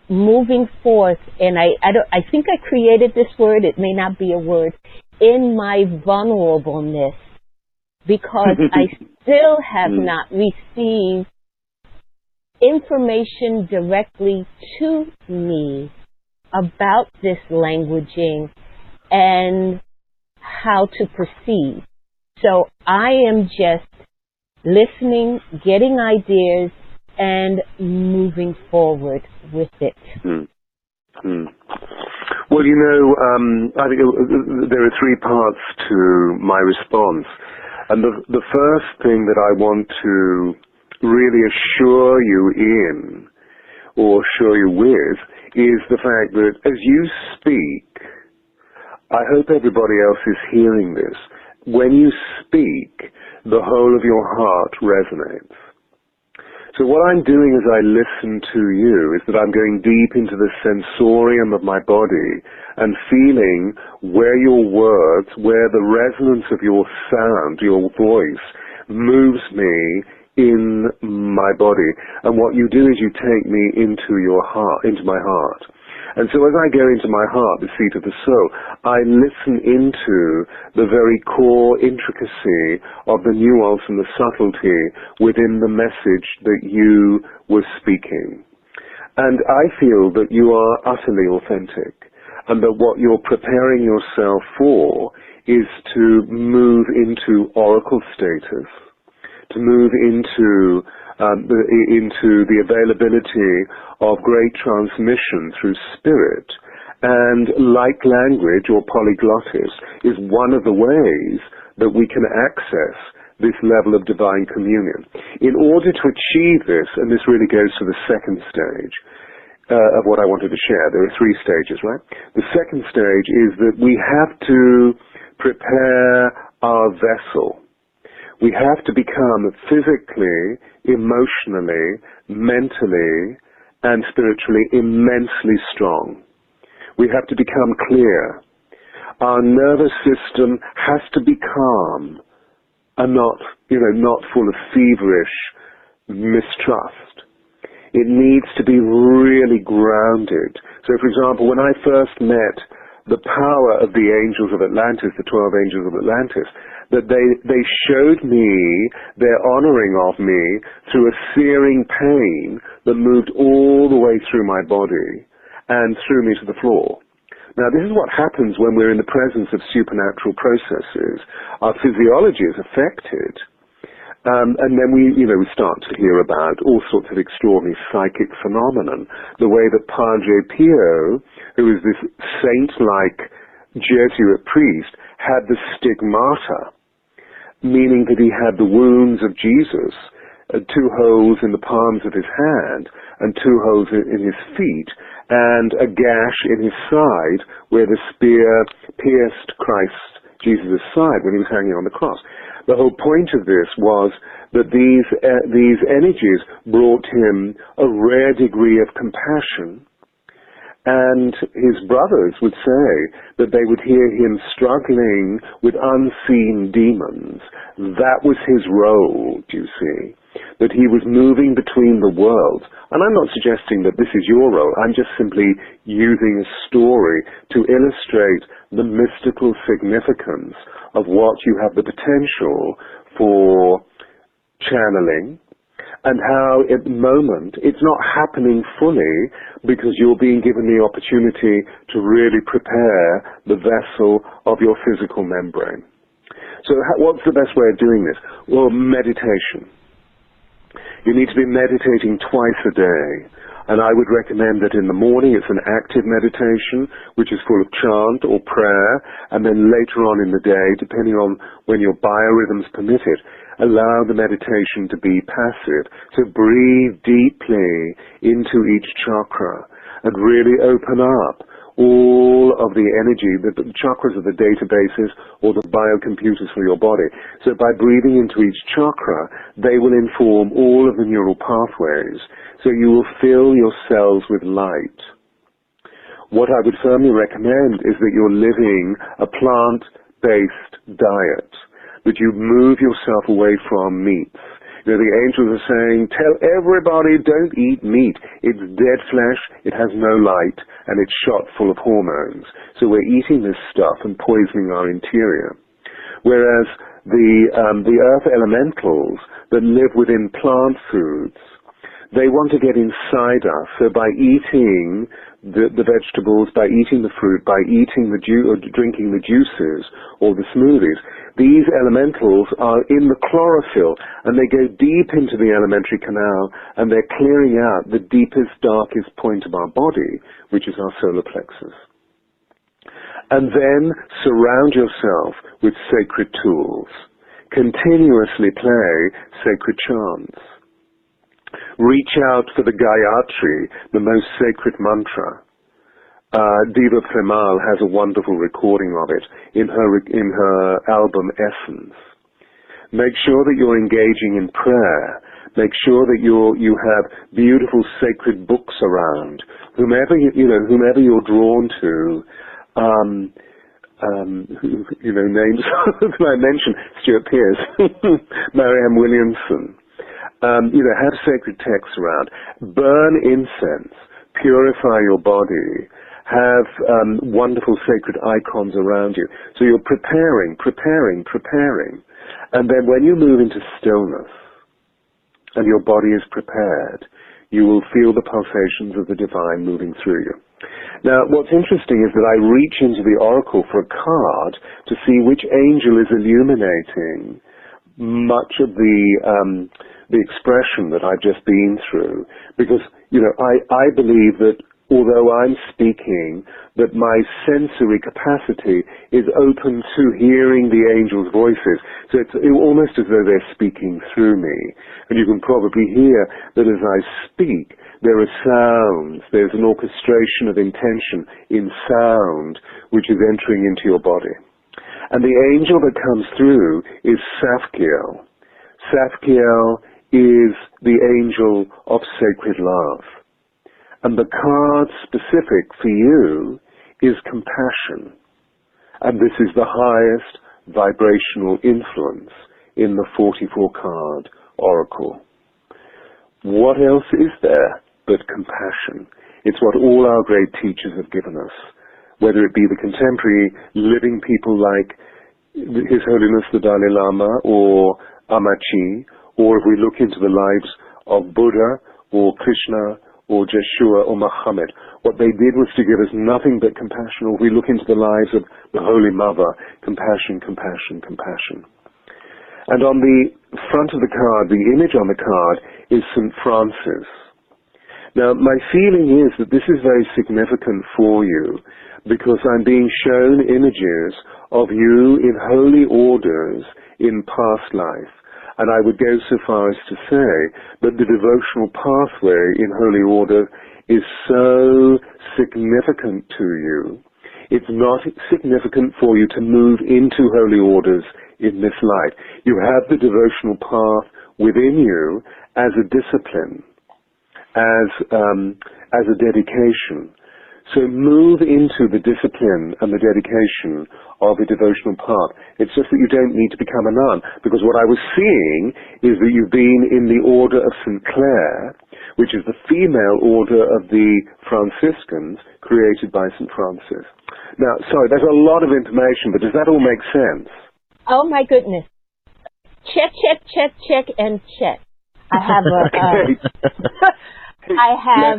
moving forth, and I think I created this word, it may not be a word, in my vulnerableness, because I still have not received information directly to me about this languaging and how to proceed. So I am just listening, getting ideas, and moving forward with it. Well, you know, I think there are three parts to my response. And the first thing that I want to really assure you in, or assure you with, is the fact that as you speak, I hope everybody else is hearing this. When you speak, the whole of your heart resonates. So what I'm doing as I listen to you is that I'm going deep into the sensorium of my body and feeling where your words, where the resonance of your sound, your voice, moves me in my body. And what you do is you take me into your heart, into my heart. And so as I go into my heart, the seat of the soul, I listen into the very core intricacy of the nuance and the subtlety within the message that you were speaking. And I feel that you are utterly authentic, and that what you're preparing yourself for is to move into oracle status, to move into the availability of great transmission through spirit. And like language or polyglottis is one of the ways that we can access this level of divine communion. In order to achieve this, and this really goes to the second stage of what I wanted to share, there are three stages, right? The second stage is that we have to prepare our vessel. We have to become physically, emotionally, mentally, and spiritually immensely strong. We have to become clear. Our nervous system has to be calm and not full of feverish mistrust. It needs to be really grounded. So, for example, when I first met the power of the Angels of Atlantis, the 12 Angels of Atlantis, that they showed me their honoring of me through a searing pain that moved all the way through my body and threw me to the floor. Now, this is what happens when we're in the presence of supernatural processes. Our physiology is affected, and then we start to hear about all sorts of extraordinary psychic phenomenon. The way that Padre Pio, who is this saint-like Jesuit priest, had the stigmata, meaning that he had the wounds of Jesus, 2 holes in the palms of his hand and 2 holes in his feet, and a gash in his side where the spear pierced Jesus' side when he was hanging on the cross. The whole point of this was that these energies brought him a rare degree of compassion. And his brothers would say that they would hear him struggling with unseen demons. That was his role, you see, that he was moving between the worlds. And I'm not suggesting that this is your role. I'm just simply using a story to illustrate the mystical significance of what you have the potential for channeling, and how at the moment it's not happening fully because you're being given the opportunity to really prepare the vessel of your physical membrane. So what's the best way of doing this? Well, meditation. You need to be meditating twice a day. And I would recommend that in the morning it's an active meditation, which is full of chant or prayer, and then later on in the day, depending on when your biorhythms permit it, allow the meditation to be passive. So breathe deeply into each chakra and really open up all of the energy. The chakras are the databases or the biocomputers for your body. So by breathing into each chakra, they will inform all of the neural pathways. So you will fill your cells with light. What I would firmly recommend is that you're living a plant-based diet. that you move yourself away from meats. You know, the angels are saying, tell everybody don't eat meat. It's dead flesh, it has no light, and it's shot full of hormones. So we're eating this stuff and poisoning our interior. Whereas the earth elementals that live within plant foods, they want to get inside us. So by eating the vegetables, by eating the fruit, by eating or drinking the juices or the smoothies, these elementals are in the chlorophyll, and they go deep into the alimentary canal, and they're clearing out the deepest, darkest point of our body, which is our solar plexus. And then surround yourself with sacred tools. Continuously play sacred chants. Reach out for the Gayatri, the most sacred mantra. Diva Premal has a wonderful recording of it in her album Essence. Make sure that you're engaging in prayer. Make sure that you have beautiful sacred books around. Whomever you're drawn to, names that I mentioned, Stewart Pearce, Marianne Williamson. Have sacred texts around. Burn incense. Purify your body. Have wonderful sacred icons around you. So you're preparing. And then when you move into stillness and your body is prepared, you will feel the pulsations of the divine moving through you. Now, what's interesting is that I reach into the oracle for a card to see which angel is illuminating much of the expression that I've just been through, because I believe that although I'm speaking, that my sensory capacity is open to hearing the angels' voices. So it's almost as though they're speaking through me. And you can probably hear that as I speak, there are sounds. There's an orchestration of intention in sound, which is entering into your body. And the angel that comes through is Safkiel. Safkiel is the angel of sacred love. And the card specific for you is compassion. And this is the highest vibrational influence in the 44-card oracle. What else is there but compassion? It's what all our great teachers have given us, whether it be the contemporary living people like His Holiness the Dalai Lama or Amachi, or if we look into the lives of Buddha or Krishna or Yeshua or Muhammad, what they did was to give us nothing but compassion. Or if we look into the lives of the Holy Mother, compassion, compassion, compassion. And on the front of the card, the image on the card is St. Francis. Now, my feeling is that this is very significant for you, because I'm being shown images of you in holy orders in past life. And I would go so far as to say that the devotional pathway in holy order is so significant to you. It's not significant for you to move into holy orders in this life. You have the devotional path within you as a discipline, as a dedication. So move into the discipline and the dedication of a devotional path. It's just that you don't need to become a nun, because what I was seeing is that you've been in the order of St. Clare, which is the female order of the Franciscans created by St. Francis. Now, sorry, there's a lot of information, but does that all make sense? Oh my goodness. Check, and check. I have I have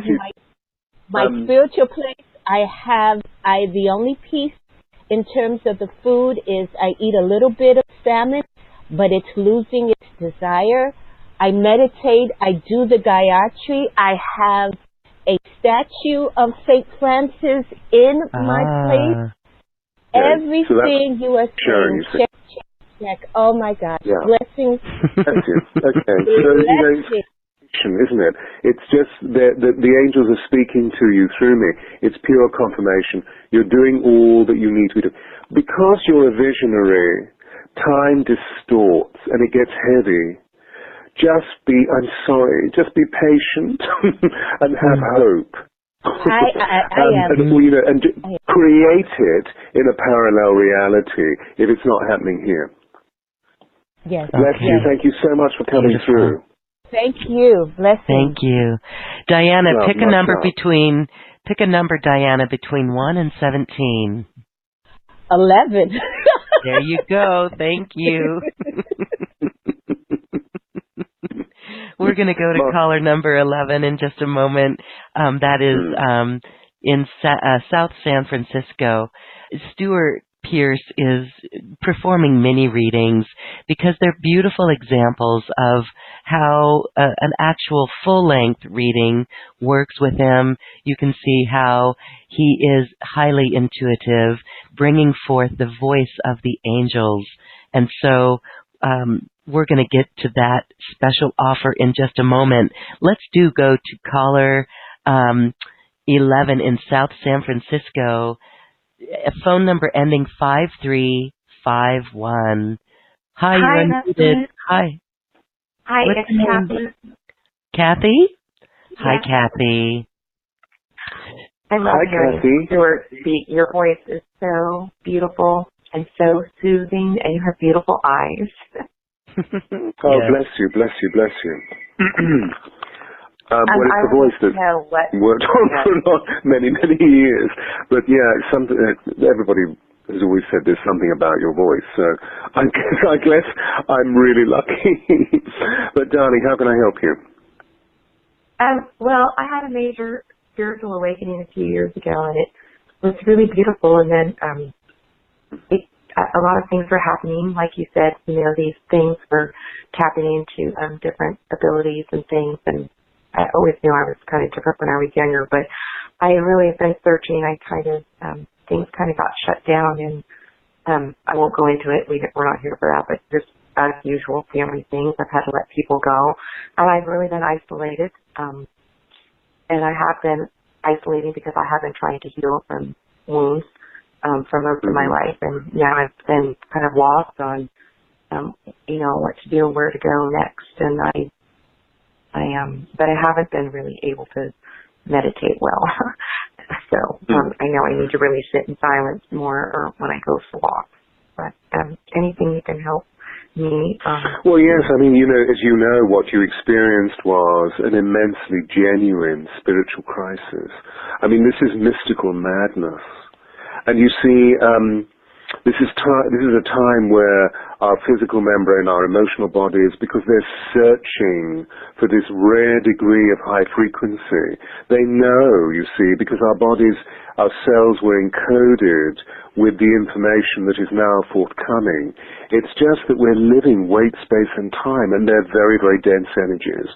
my spiritual place. The only piece in terms of the food is I eat a little bit of salmon, but it's losing its desire. I meditate. I do the Gayatri. I have a statue of St. Francis in my place. Everything you are saying, check. Oh my God. Yeah. Blessings. Okay. So, isn't it? It's just the angels are speaking to you through me. It's pure confirmation. You're doing all that you need to do. Because you're a visionary, time distorts and it gets heavy. Just be patient and have hope. I am. And create it in a parallel reality if it's not happening here. Yes. Bless you. Thank you so much for coming through. Thank you. Blessings. Thank you. Diana, Well, pick a number, Diana, between 1 and 17. 11. There you go. Thank you. We're going to go to caller number 11 in just a moment. That is in South San Francisco. Stewart Pearce is performing mini readings because they're beautiful examples of how an actual full-length reading works with him. You can see how he is highly intuitive, bringing forth the voice of the angels. And so we're going to get to that special offer in just a moment. Let's go to caller 11 in South San Francisco. A phone number ending 5351. Hi, you're unmuted. Hi. Hi, it's Cathy. Kathy? Yes. Hi, Kathy. I love hearing Stuart speak. Your voice is so beautiful and so soothing, and you have beautiful eyes. Bless you, bless you, bless you. Well, it's a voice that worked on for many, many years. But yeah, it's something everybody has always said there's something about your voice. So I guess I'm really lucky. But darling, how can I help you? Well, I had a major spiritual awakening a few years ago, and it was really beautiful. And then a lot of things were happening, like you said. These things were tapping into different abilities and things, and I always knew I was kind of different when I was younger, but I really have been searching. I things kind of got shut down, and I won't go into it. We're not here for that, but just as usual family things. I've had to let people go, and I've really been isolated. And I have been isolating because I have been trying to heal from wounds for most of my life, and now I've been kind of lost on, what to do, where to go next, and but I haven't been really able to meditate well. So I know I need to really sit in silence more, or when I go for walks. But anything you can help me. Well, yes. I mean, as you know, what you experienced was an immensely genuine spiritual crisis. I mean, this is mystical madness, and you see. This is a time where our physical membrane, our emotional bodies, because they're searching for this rare degree of high frequency. They know, you see, because our bodies, our cells were encoded with the information that is now forthcoming. It's just that we're living weight, space, and time, and they're very, very dense energies.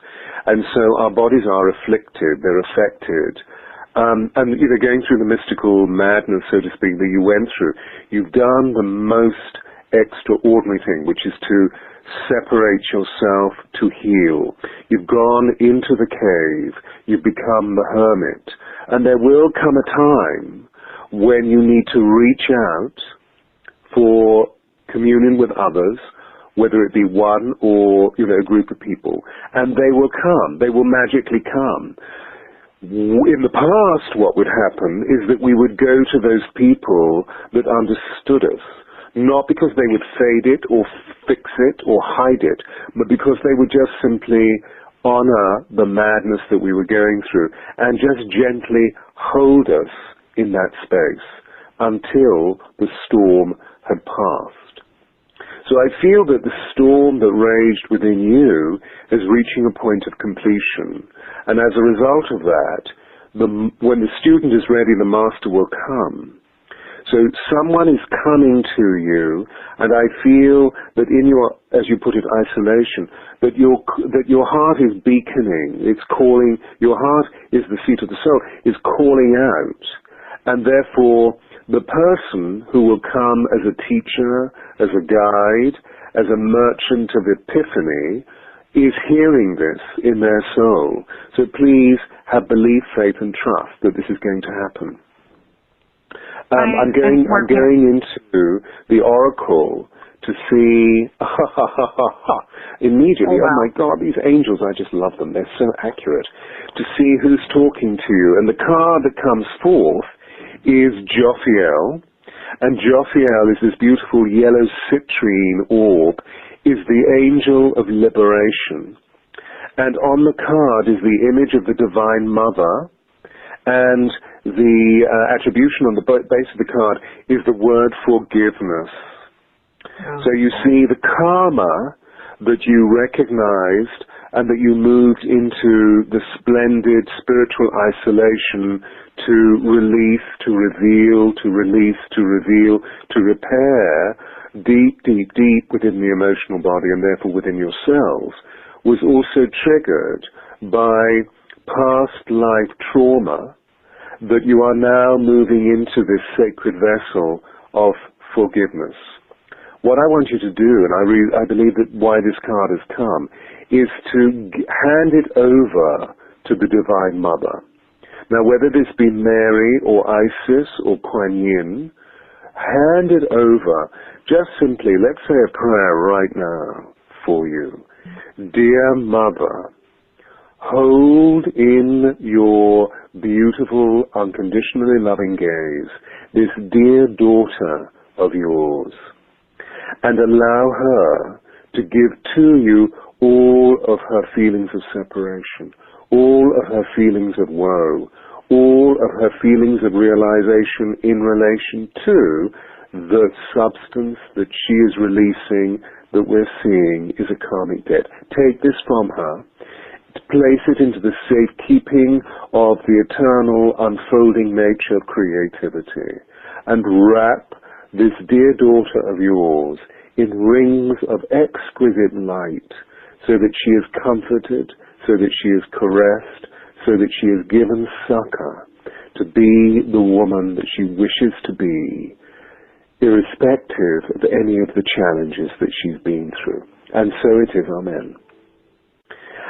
And so our bodies are afflicted, they're affected. And going through the mystical madness, so to speak, that you went through, you've done the most extraordinary thing, which is to separate yourself to heal. You've gone into the cave, you've become the hermit, and there will come a time when you need to reach out for communion with others, whether it be one or, a group of people, and they will come, they will magically come. In the past, what would happen is that we would go to those people that understood us, not because they would fade it or fix it or hide it, but because they would just simply honor the madness that we were going through and just gently hold us in that space until the storm had passed. So I feel that the storm that raged within you is reaching a point of completion. And as a result of that, when the student is ready, the master will come. So someone is coming to you, and I feel that in your, as you put it, isolation, that your heart is beaconing. It's calling. Your heart is the seat of the soul, is calling out. And therefore, the person who will come as a teacher, as a guide, as a merchant of epiphany, is hearing this in their soul. So please have belief, faith, and trust that this is going to happen. I'm going into the oracle to see immediately. Oh my God, these angels! I just love them. They're so accurate. To see who's talking to you, and the card that comes forth is Jophiel, and Jophiel is this beautiful yellow citrine orb is the angel of liberation. And on the card is the image of the Divine Mother, and the attribution on the base of the card is the word forgiveness. So you see the karma that you recognized and that you moved into the splendid spiritual isolation to release, to reveal, to release, to reveal, to repair deep, deep, deep within the emotional body and therefore within yourselves, was also triggered by past life trauma that you are now moving into this sacred vessel of forgiveness. What I want you to do, and I believe that why this card has come, is to hand it over to the Divine Mother. Now, whether this be Mary or Isis or Kuan Yin, hand it over. Just simply, let's say a prayer right now for you. Dear Mother, hold in your beautiful, unconditionally loving gaze this dear daughter of yours, and allow her to give to you all of her feelings of separation, all of her feelings of woe, all of her feelings of realization in relation to the substance that she is releasing, that we're seeing is a karmic debt. Take this from her, place it into the safekeeping of the eternal unfolding nature of creativity, and wrap this dear daughter of yours in rings of exquisite light, so that she is comforted, so that she is caressed, so that she is given succor to be the woman that she wishes to be, irrespective of any of the challenges that she's been through. And so it is, amen.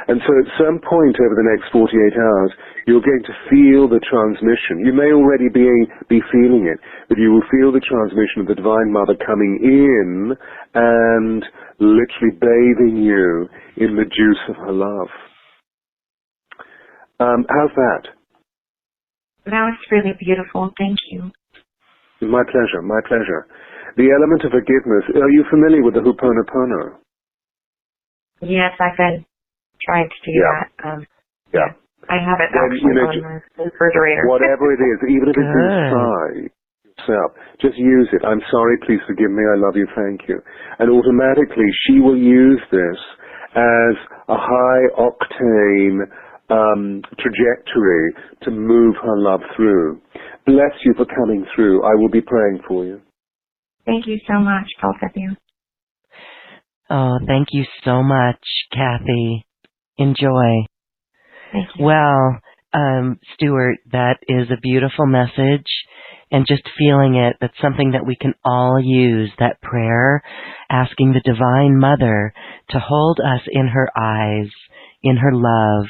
And so at some point over the next 48 hours, you're going to feel the transmission. You may already be feeling it, but you will feel the transmission of the Divine Mother coming in and literally bathing you in the juice of her love. How's that? That was really beautiful. Thank you. My pleasure, my pleasure. The element of forgiveness, are you familiar with the Ho'oponopono? Yes, I've been trying to do that. Yeah. I have it actually on the refrigerator. Whatever it is, even if it's inside yourself, just use it. I'm sorry, please forgive me, I love you, thank you. And automatically she will use this as a high octane trajectory to move her love through. Bless you for coming through. I will be praying for you. Thank you so much, both of you. Oh, thank you so much, Cathy. Enjoy. Thank you. Well, Stuart, that is a beautiful message, and just feeling it, that's something that we can all use, that prayer, asking the Divine Mother to hold us in her eyes, in her love.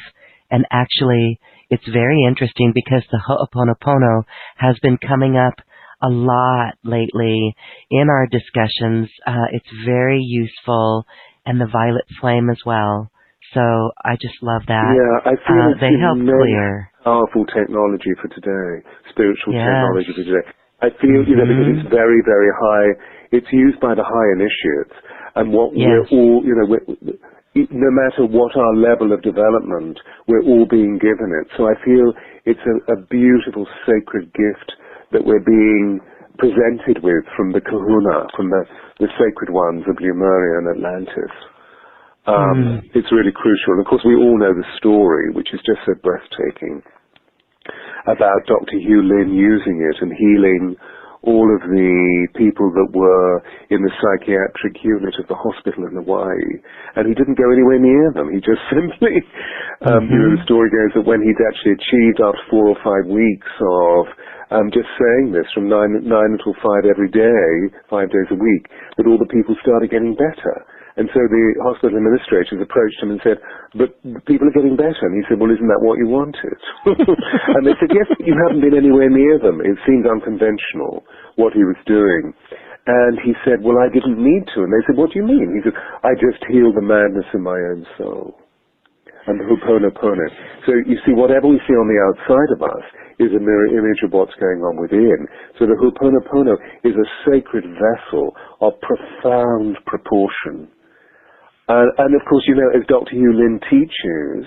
And actually, it's very interesting because the Ho'oponopono has been coming up a lot lately in our discussions. It's very useful, and the violet flame as well. So I just love that. Yeah, I feel they help clear. Powerful technology for today, spiritual technology for today. I feel, because it's very, very high. It's used by the high initiates, and what we're all, no matter what our level of development, we're all being given it. So I feel it's a beautiful sacred gift that we're being presented with from the kahuna, from the sacred ones of Lemuria and Atlantis. It's really crucial. And of course, we all know the story, which is just so breathtaking, about Dr. Hugh Lin using it and healing all of the people that were in the psychiatric unit of the hospital in Hawaii. And he didn't go anywhere near them. He just simply, the story goes that when he'd actually achieved after 4 or 5 weeks of just saying this from 9 until 5 every day, 5 days a week, that all the people started getting better. And so the hospital administrators approached him and said, but people are getting better. And he said, well, isn't that what you wanted? And they said, yes, but you haven't been anywhere near them. It seemed unconventional what he was doing. And he said, well, I didn't need to. And they said, what do you mean? He said, I just healed the madness in my own soul. And the Ho'oponopono. So you see, whatever we see on the outside of us is a mirror image of what's going on within. So the Ho'oponopono is a sacred vessel of profound proportion. And of course, as Dr. Yulin teaches,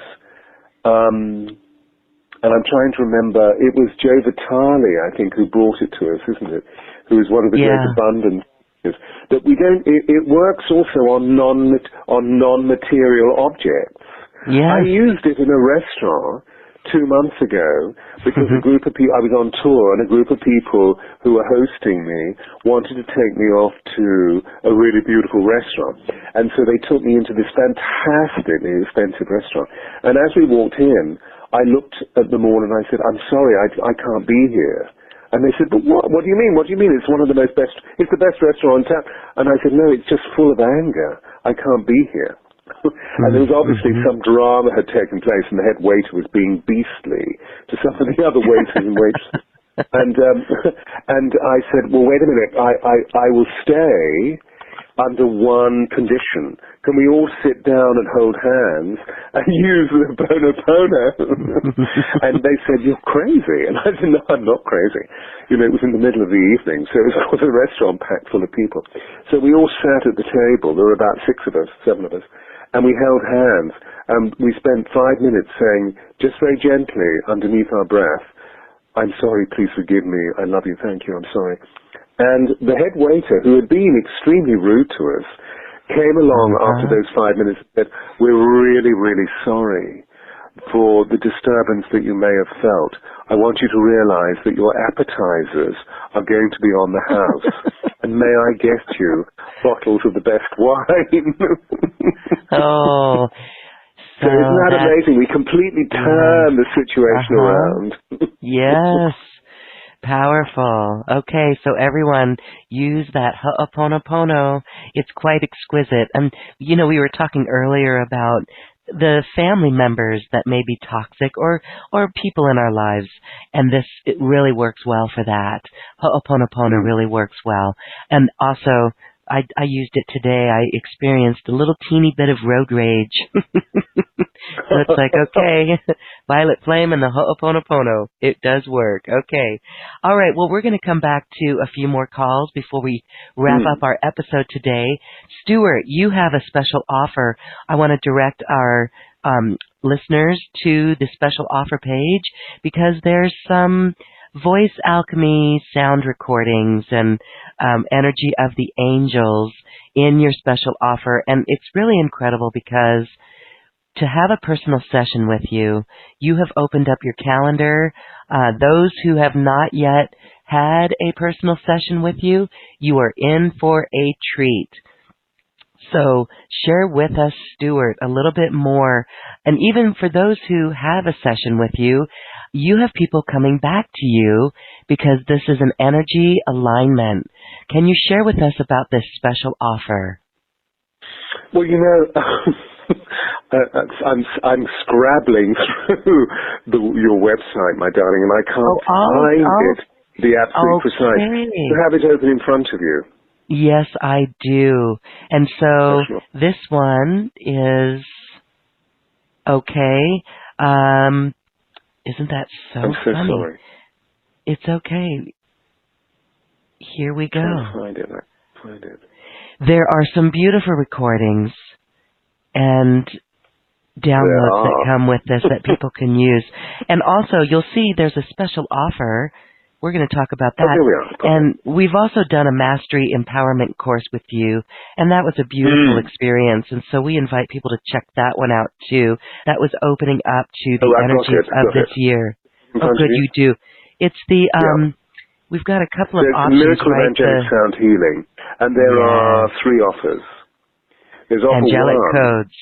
and I'm trying to remember, it was Joe Vitale, I think, who brought it to us, isn't it? Who is one of the great abundance teachers. That we don't. It works also on non-material objects. Yes. I used it in a restaurant 2 months ago because a group of people, I was on tour, and a group of people who were hosting me wanted to take me off to a really beautiful restaurant. And so they took me into this fantastically expensive restaurant. And as we walked in, I looked at them all and I said, I'm sorry, I can't be here. And they said, but what do you mean? What do you mean? It's one of the it's the best restaurant in town. And I said, no, it's just full of anger. I can't be here. And there was obviously some drama had taken place, and the head waiter was being beastly to some of the other waiters and waitresses. And I said, well, wait a minute, I will stay under one condition. Can we all sit down and hold hands and use the Bonopono? And they said, you're crazy. And I said, no, I'm not crazy. It was in the middle of the evening, so it was of course a restaurant packed full of people. So we all sat at the table. There were about 7 of us. And we held hands, and we spent 5 minutes saying, just very gently, underneath our breath, I'm sorry, please forgive me, I love you, thank you, I'm sorry. And the head waiter, who had been extremely rude to us, came along after those 5 minutes and said, we're really, really sorry for the disturbance that you may have felt. I want you to realize that your appetizers are going to be on the house. And may I get you bottles of the best wine? Oh. So isn't that amazing? We completely turn the situation around. Yes. Powerful. Okay, so everyone use that Ho'oponopono. It's quite exquisite. And, we were talking earlier about the family members that may be toxic or people in our lives, and it really works well for that. Ho'oponopono really works well. And also, I used it today. I experienced a little teeny bit of road rage. So it's like, okay, violet flame and the Ho'oponopono. It does work. Okay. All right. Well, we're going to come back to a few more calls before we wrap up our episode today. Stuart, you have a special offer. I want to direct our listeners to the special offer page because there's some voice alchemy sound recordings and energy of the angels in your special offer. And it's really incredible because to have a personal session with you, you have opened up your calendar. Those who have not yet had a personal session with you, you are in for a treat. So share with us, Stuart, a little bit more. And even for those who have a session with you, you have people coming back to you because this is an energy alignment. Can you share with us about this special offer? Well, I'm scrabbling through your website, my darling, and I can't find it. The absolute precise. You have it open in front of you. Yes, I do. And so this one is okay. Isn't that so I'm so funny? sorry. It's okay. Here we go. I can't find it. There are some beautiful recordings and downloads that come with this that people can use. And also, you'll see there's a special offer. We're going to talk about that. Here we are. And we've also done a mastery empowerment course with you, and that was a beautiful experience. And so we invite people to check that one out, too. That was opening up to the energies of this year. Oh, good, you do. It's the, we've got a couple of options, Miracle of Angelic Sound Healing, and there are 3 offers. There's offer Angelic 1, codes.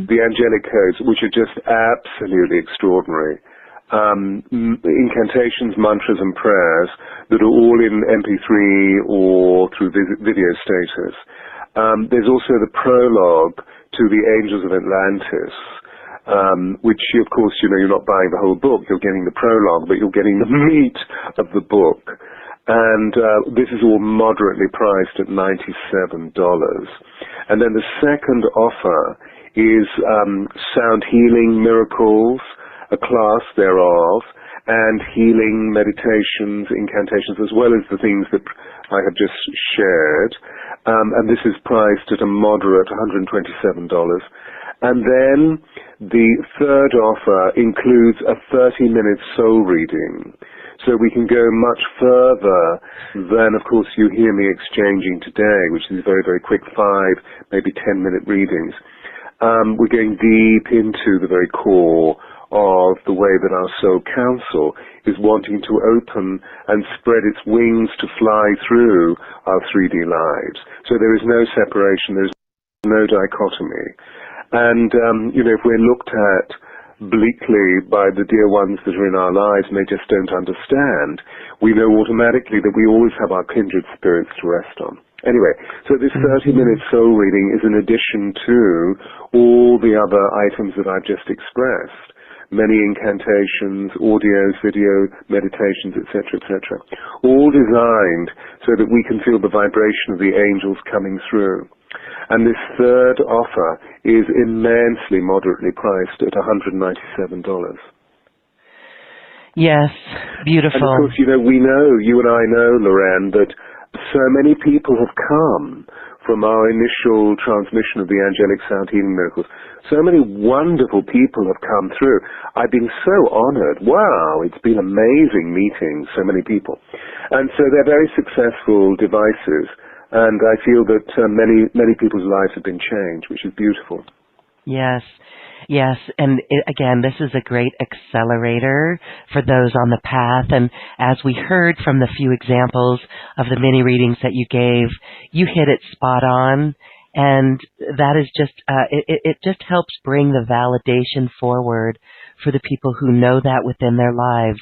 The Angelic codes, which are just absolutely extraordinary. Incantations, mantras, and prayers that are all in MP3 or through video status. There's also the prologue to the Angels of Atlantis, which, of course, you're not buying the whole book. You're getting the prologue, but you're getting the meat of the book. And this is all moderately priced at $97. And then the second offer is sound healing miracles, a class thereof, and healing meditations, incantations, as well as the things that I have just shared. and this is priced at a moderate $127. And then the third offer includes a 30-minute soul reading. So we can go much further than, of course, you hear me exchanging today, which is very, very quick 5, maybe 10-minute readings. We're going deep into the very core of the way that our soul council is wanting to open and spread its wings to fly through our 3D lives. So there is no separation, there is no dichotomy. And, if we're looked at bleakly by the dear ones that are in our lives and they just don't understand, we know automatically that we always have our kindred spirits to rest on. Anyway, so this 30-minute soul reading is in addition to all the other items that I've just expressed. Many incantations, audios, video, meditations, etc., etc. All designed so that we can feel the vibration of the angels coming through. And this third offer is immensely moderately priced at $197. Yes, beautiful. And of course, we know, you and I know, Lorraine, that so many people have come from our initial transmission of the angelic sound healing miracles. So many wonderful people have come through. I've been so honored. Wow, it's been amazing meeting so many people. And so they're very successful devices. And I feel that many people's lives have been changed, which is beautiful. Yes, yes. And again, this is a great accelerator for those on the path. And as we heard from the few examples of the mini readings that you gave, you hit it spot on. And that is just, it just helps bring the validation forward for the people who know that within their lives.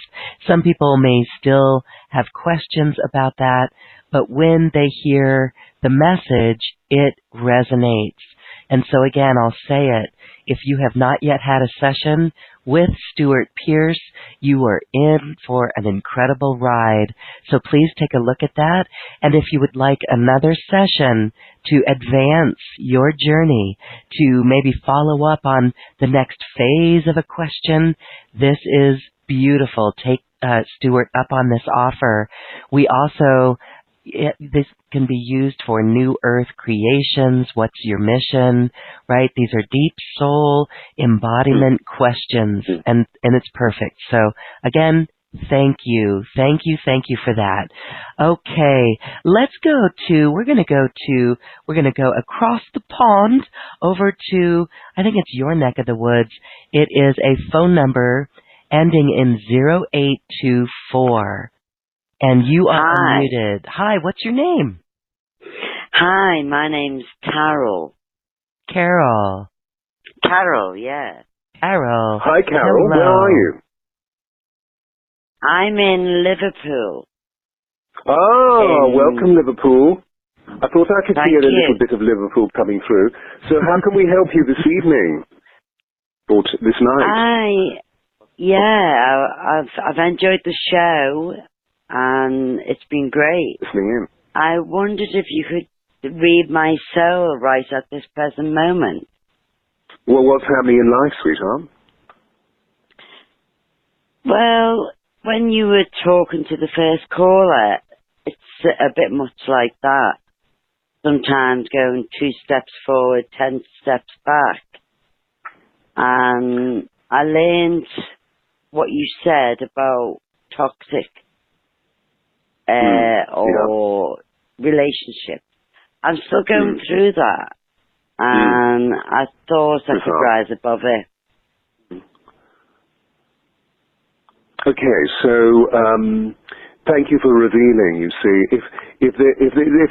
Some people may still have questions about that, but when they hear the message, it resonates. And so again, I'll say it. If you have not yet had a session with Stewart Pearce, you are in for an incredible ride. So please take a look at that. And if you would like another session to advance your journey, to maybe follow up on the next phase of a question, this is beautiful. Take Stuart up on this offer. We also this can be used for new earth creations. What's your mission, right? These are deep soul embodiment questions, and it's perfect. So again, thank you for that. Okay, we're going to go across the pond over to, I think it's your neck of the woods. It is a phone number ending in 0824. And you are unmuted. Hi, what's your name? Hi, my name's Carol. Carol. Carol, yeah. Carol. Hi, Carol. Hello. Where are you? I'm in Liverpool. Oh, welcome, Liverpool. I thought I could hear a little bit of Liverpool coming through. So how can we help you this evening? Or this night? I've enjoyed the show. And it's been great. I wondered if you could read my soul right at this present moment. Well, what's happening in life, sweetheart? Well, when you were talking to the first caller, it's a bit much like that. Sometimes going 2 steps forward, 10 steps back. And I learned what you said about toxic or relationship. I'm still going through that, and I thought I could rise above it. Okay, so thank you for revealing. You see, if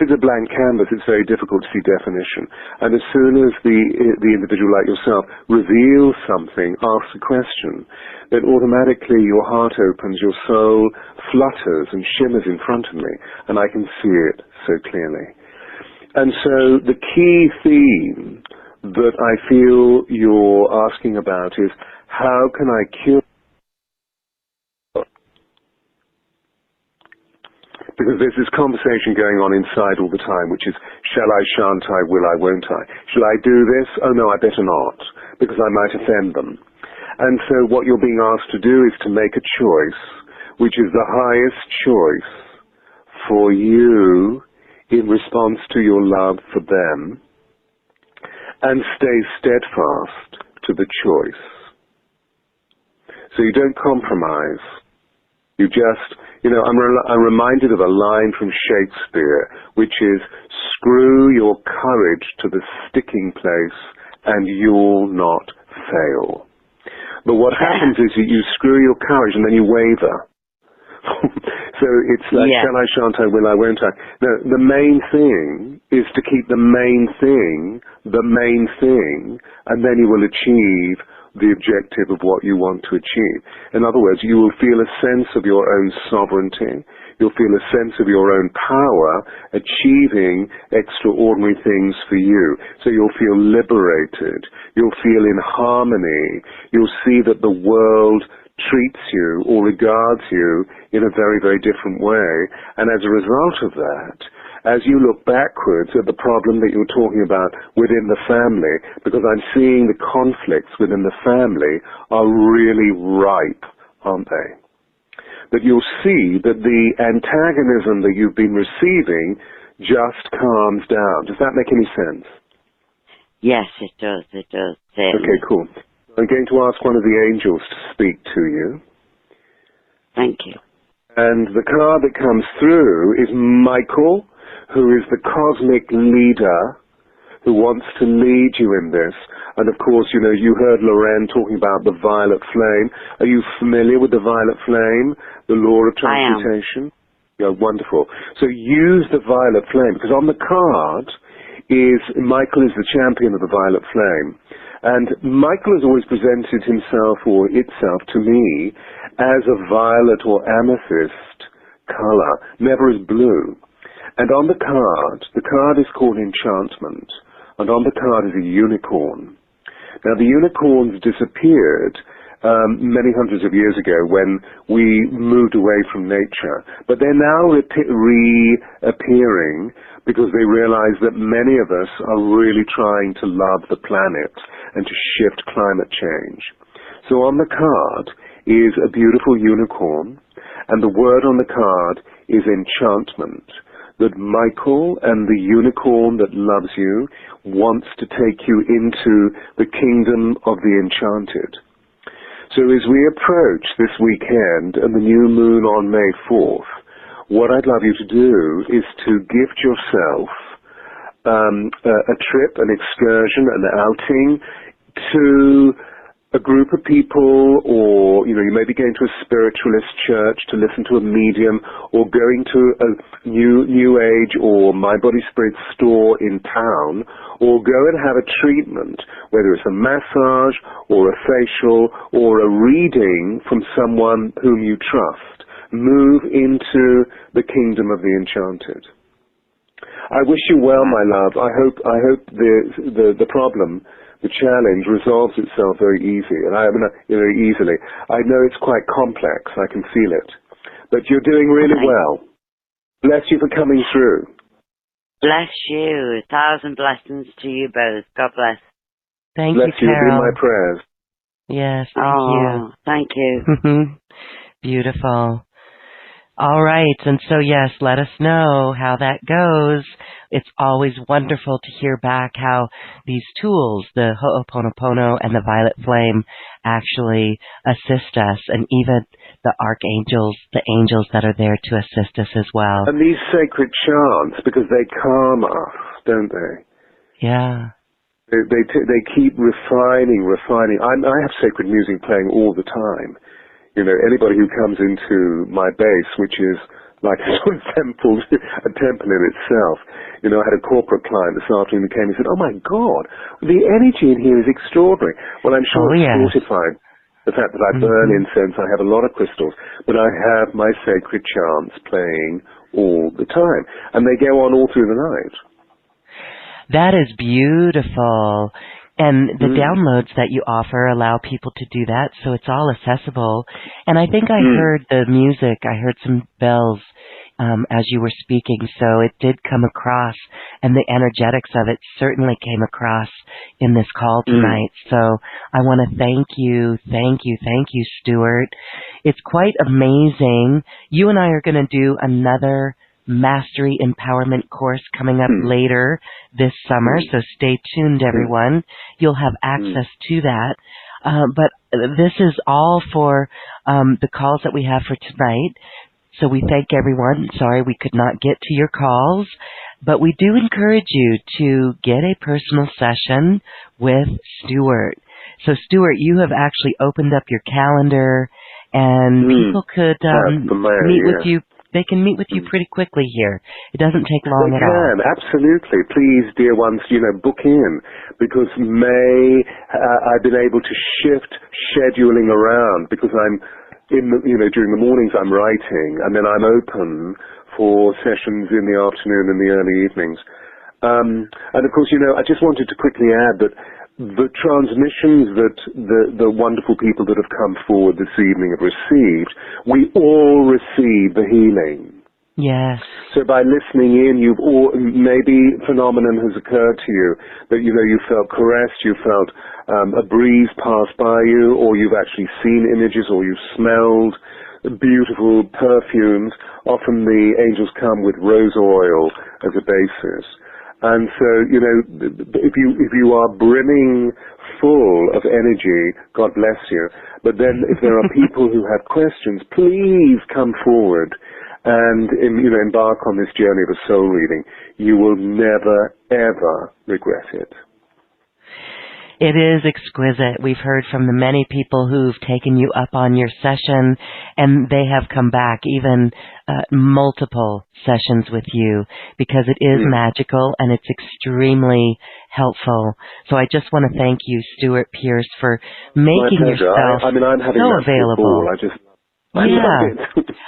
it's a blank canvas, it's very difficult to see definition. And as soon as the individual like yourself reveals something, asks a question, then automatically your heart opens, your soul flutters and shimmers in front of me, and I can see it so clearly. And so the key theme that I feel you're asking about is, how can I cure? Because there's this conversation going on inside all the time, which is, shall I, shan't I, will I, won't I? Shall I do this? Oh no, I better not, because I might offend them. And so what you're being asked to do is to make a choice, which is the highest choice for you in response to your love for them, and stay steadfast to the choice. So you don't compromise. You just, I'm reminded of a line from Shakespeare, which is, screw your courage to the sticking place and you'll not fail. But what happens is that you screw your courage and then you waver. So it's like, shall I, shan't I, will I, won't I? No, the main thing is to keep the main thing, and then you will achieve the objective of what you want to achieve. In other words, you will feel a sense of your own sovereignty. You'll feel a sense of your own power achieving extraordinary things for you. So you'll feel liberated. You'll feel in harmony. You'll see that the world treats you or regards you in a very, very different way. And as a result of that, as you look backwards at the problem that you were talking about within the family, because I'm seeing the conflicts within the family are really ripe, aren't they? That you'll see that the antagonism that you've been receiving just calms down. Does that make any sense? Yes, it does. It does. Okay, cool. I'm going to ask one of the angels to speak to you. Thank you. And the card that comes through is Michael, who is the cosmic leader who wants to lead you in this. And of course, you heard Lorraine talking about the violet flame. Are you familiar with the violet flame, the law of transmutation? I am. Yeah, wonderful. So use the violet flame, because on the card is Michael is the champion of the violet flame. And Michael has always presented himself or itself to me as a violet or amethyst color, never as blue. And on the card is called enchantment. And on the card is a unicorn. Now the unicorns disappeared many hundreds of years ago when we moved away from nature. But they're now reappearing because they realize that many of us are really trying to love the planet and to shift climate change. So on the card is a beautiful unicorn, and the word on the card is enchantment. That Michael and the unicorn that loves you wants to take you into the kingdom of the enchanted. So as we approach this weekend and the new moon on May 4th, what I'd love you to do is to gift yourself a trip, an excursion, an outing to a group of people, or you may be going to a spiritualist church to listen to a medium, or going to a new age or My Body Spirit store in town, or go and have a treatment, whether it's a massage or a facial or a reading from someone whom you trust. Move into the kingdom of the enchanted. I wish you well, my love. I hope the problem, the challenge, resolves itself very easily. Very easily. I know it's quite complex. I can feel it, but you're doing really well. Bless you for coming through. Bless you. 1,000 blessings to you both. God bless. Thank bless you, you. Carol. Be my prayers. Yes, thank you. Thank you. Beautiful. All right, and so yes, let us know how that goes. It's always wonderful to hear back how these tools, the Ho'oponopono and the Violet Flame, actually assist us, and even the archangels, the angels that are there to assist us as well. And these sacred chants, because they calm us, don't they? Yeah. They keep refining. I have sacred music playing all the time. Anybody who comes into my base, which is like a sort of temple, a temple in itself. I had a corporate client this afternoon who came and said, "Oh my God, the energy in here is extraordinary." Well, I'm sure it's fortified. The fact that I burn incense, I have a lot of crystals, but I have my sacred chants playing all the time, and they go on all through the night. That is beautiful. And the downloads that you offer allow people to do that, so it's all accessible. And I think I heard the music, I heard some bells as you were speaking, so it did come across, and the energetics of it certainly came across in this call tonight. So I want to thank you, Stuart. It's quite amazing. You and I are going to do another Mastery Empowerment course coming up later this summer, so stay tuned, everyone. You'll have access to that. But this is all for the calls that we have for tonight. So we thank everyone. Sorry we could not get to your calls, but we do encourage you to get a personal session with Stuart. So Stuart, you have actually opened up your calendar, and people could meet with you. They can meet with you pretty quickly here. It doesn't take long at all. Absolutely. Please, dear ones, book in, because I've been able to shift scheduling around, because I'm during the mornings I'm writing, and then I'm open for sessions in the afternoon and the early evenings. And of course, I just wanted to quickly add that the transmissions that the wonderful people that have come forward this evening have received, we all receive the healing. Yes. So by listening in, maybe phenomenon has occurred to you that you felt caressed, you felt a breeze pass by you, or you've actually seen images, or you've smelled beautiful perfumes. Often the angels come with rose oil as a basis. And so, if you are brimming full of energy, God bless you. But then if there are people who have questions, please come forward and embark on this journey of a soul reading. You will never, ever regret it. It is exquisite. We've heard from the many people who've taken you up on your session, and they have come back, even multiple sessions with you, because it is magical and it's extremely helpful. So I just want to thank you, Stewart Pearce, for making yourself I'm having so available.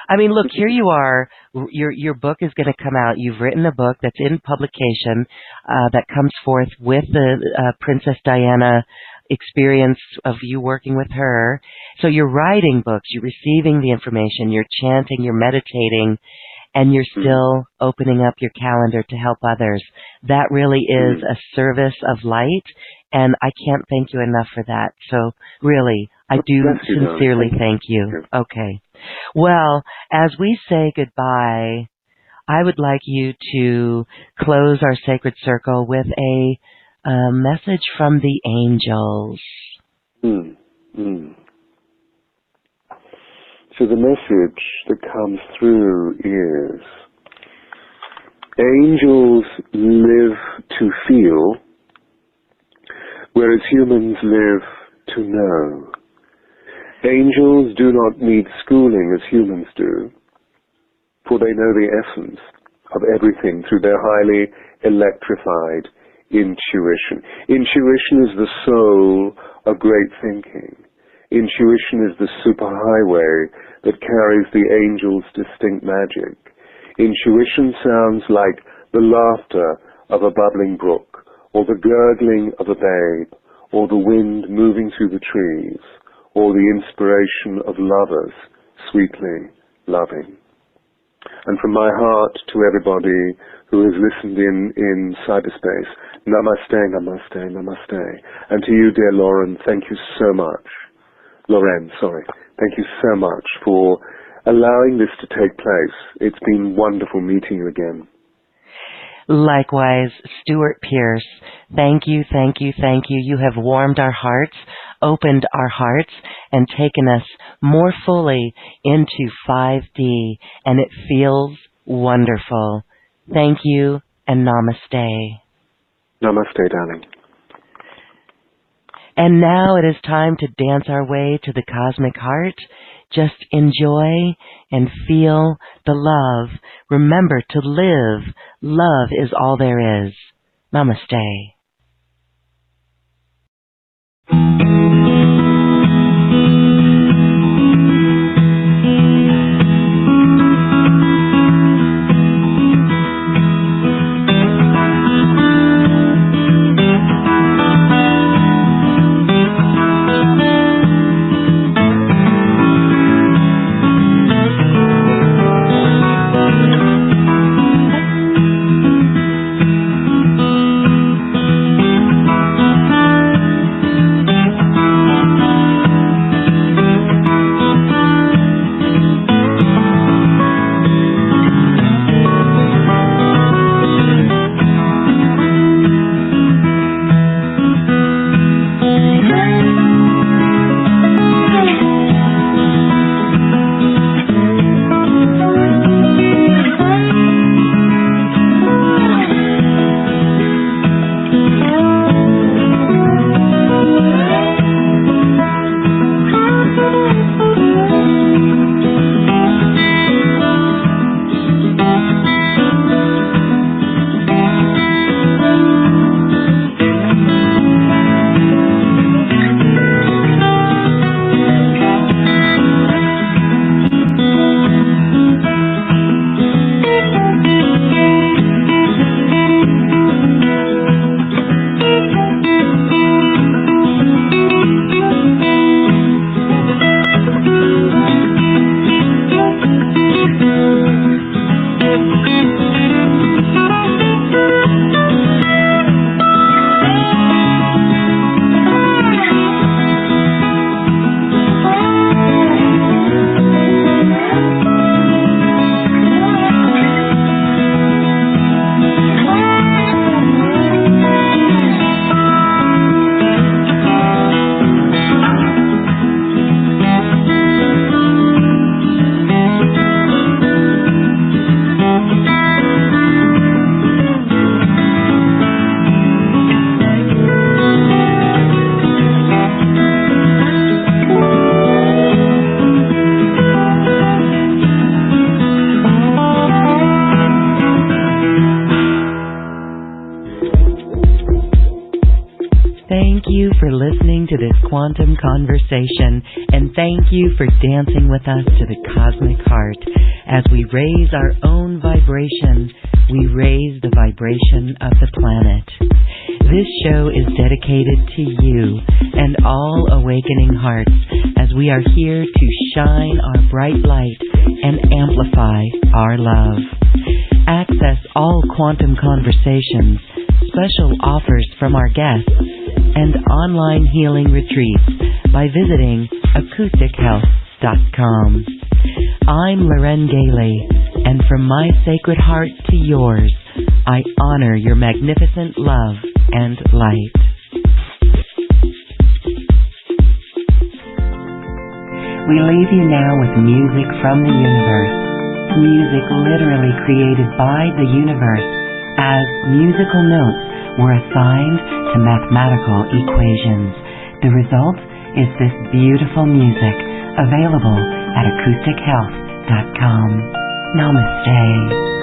I mean, look, here you are. Your book is going to come out. You've written a book that's in publication that comes forth with the Princess Diana experience of you working with her. So you're writing books, you're receiving the information, you're chanting, you're meditating, and you're still opening up your calendar to help others. That really is a service of light, and I can't thank you enough for that. So really, I do sincerely thank you. Okay. Well, as we say goodbye, I would like you to close our sacred circle with a message from the angels. So the message that comes through is, angels live to feel, whereas humans live to know. Angels do not need schooling as humans do, for they know the essence of everything through their highly electrified intuition. Intuition is the soul of great thinking. Intuition is the superhighway that carries the angels' distinct magic. Intuition sounds like the laughter of a bubbling brook, or the gurgling of a babe, or the wind moving through the trees, or the inspiration of lovers sweetly loving. And from my heart to everybody who has listened in cyberspace, namaste, namaste, namaste. And to you, dear Lauren, thank you so much. Thank you so much for allowing this to take place. It's been wonderful meeting you again. Likewise, Stewart Pearce, thank you, thank you, thank you. You have warmed our hearts, opened our hearts, and taken us more fully into 5D, and it feels wonderful. Thank you, and namaste. Namaste, darling. And now it is time to dance our way to the cosmic heart. Just enjoy and feel the love. Remember to live. Love is all there is. Namaste. quantum conversation, and thank you for dancing with us to the cosmic heart. As we raise our own vibration, we raise the vibration of the planet. This show is dedicated to you and all awakening hearts, as we are here to shine our bright light and amplify our love. Access all quantum conversations, special offers from our guests, and online healing retreats by visiting acoustichealth.com. I'm Loren Gailey, and from my sacred heart to yours, I honor your magnificent love and light. We leave you now with music from the universe. Music literally created by the universe, as musical notes were assigned to mathematical equations. The result is this beautiful music, available at acoustichealth.com. Namaste.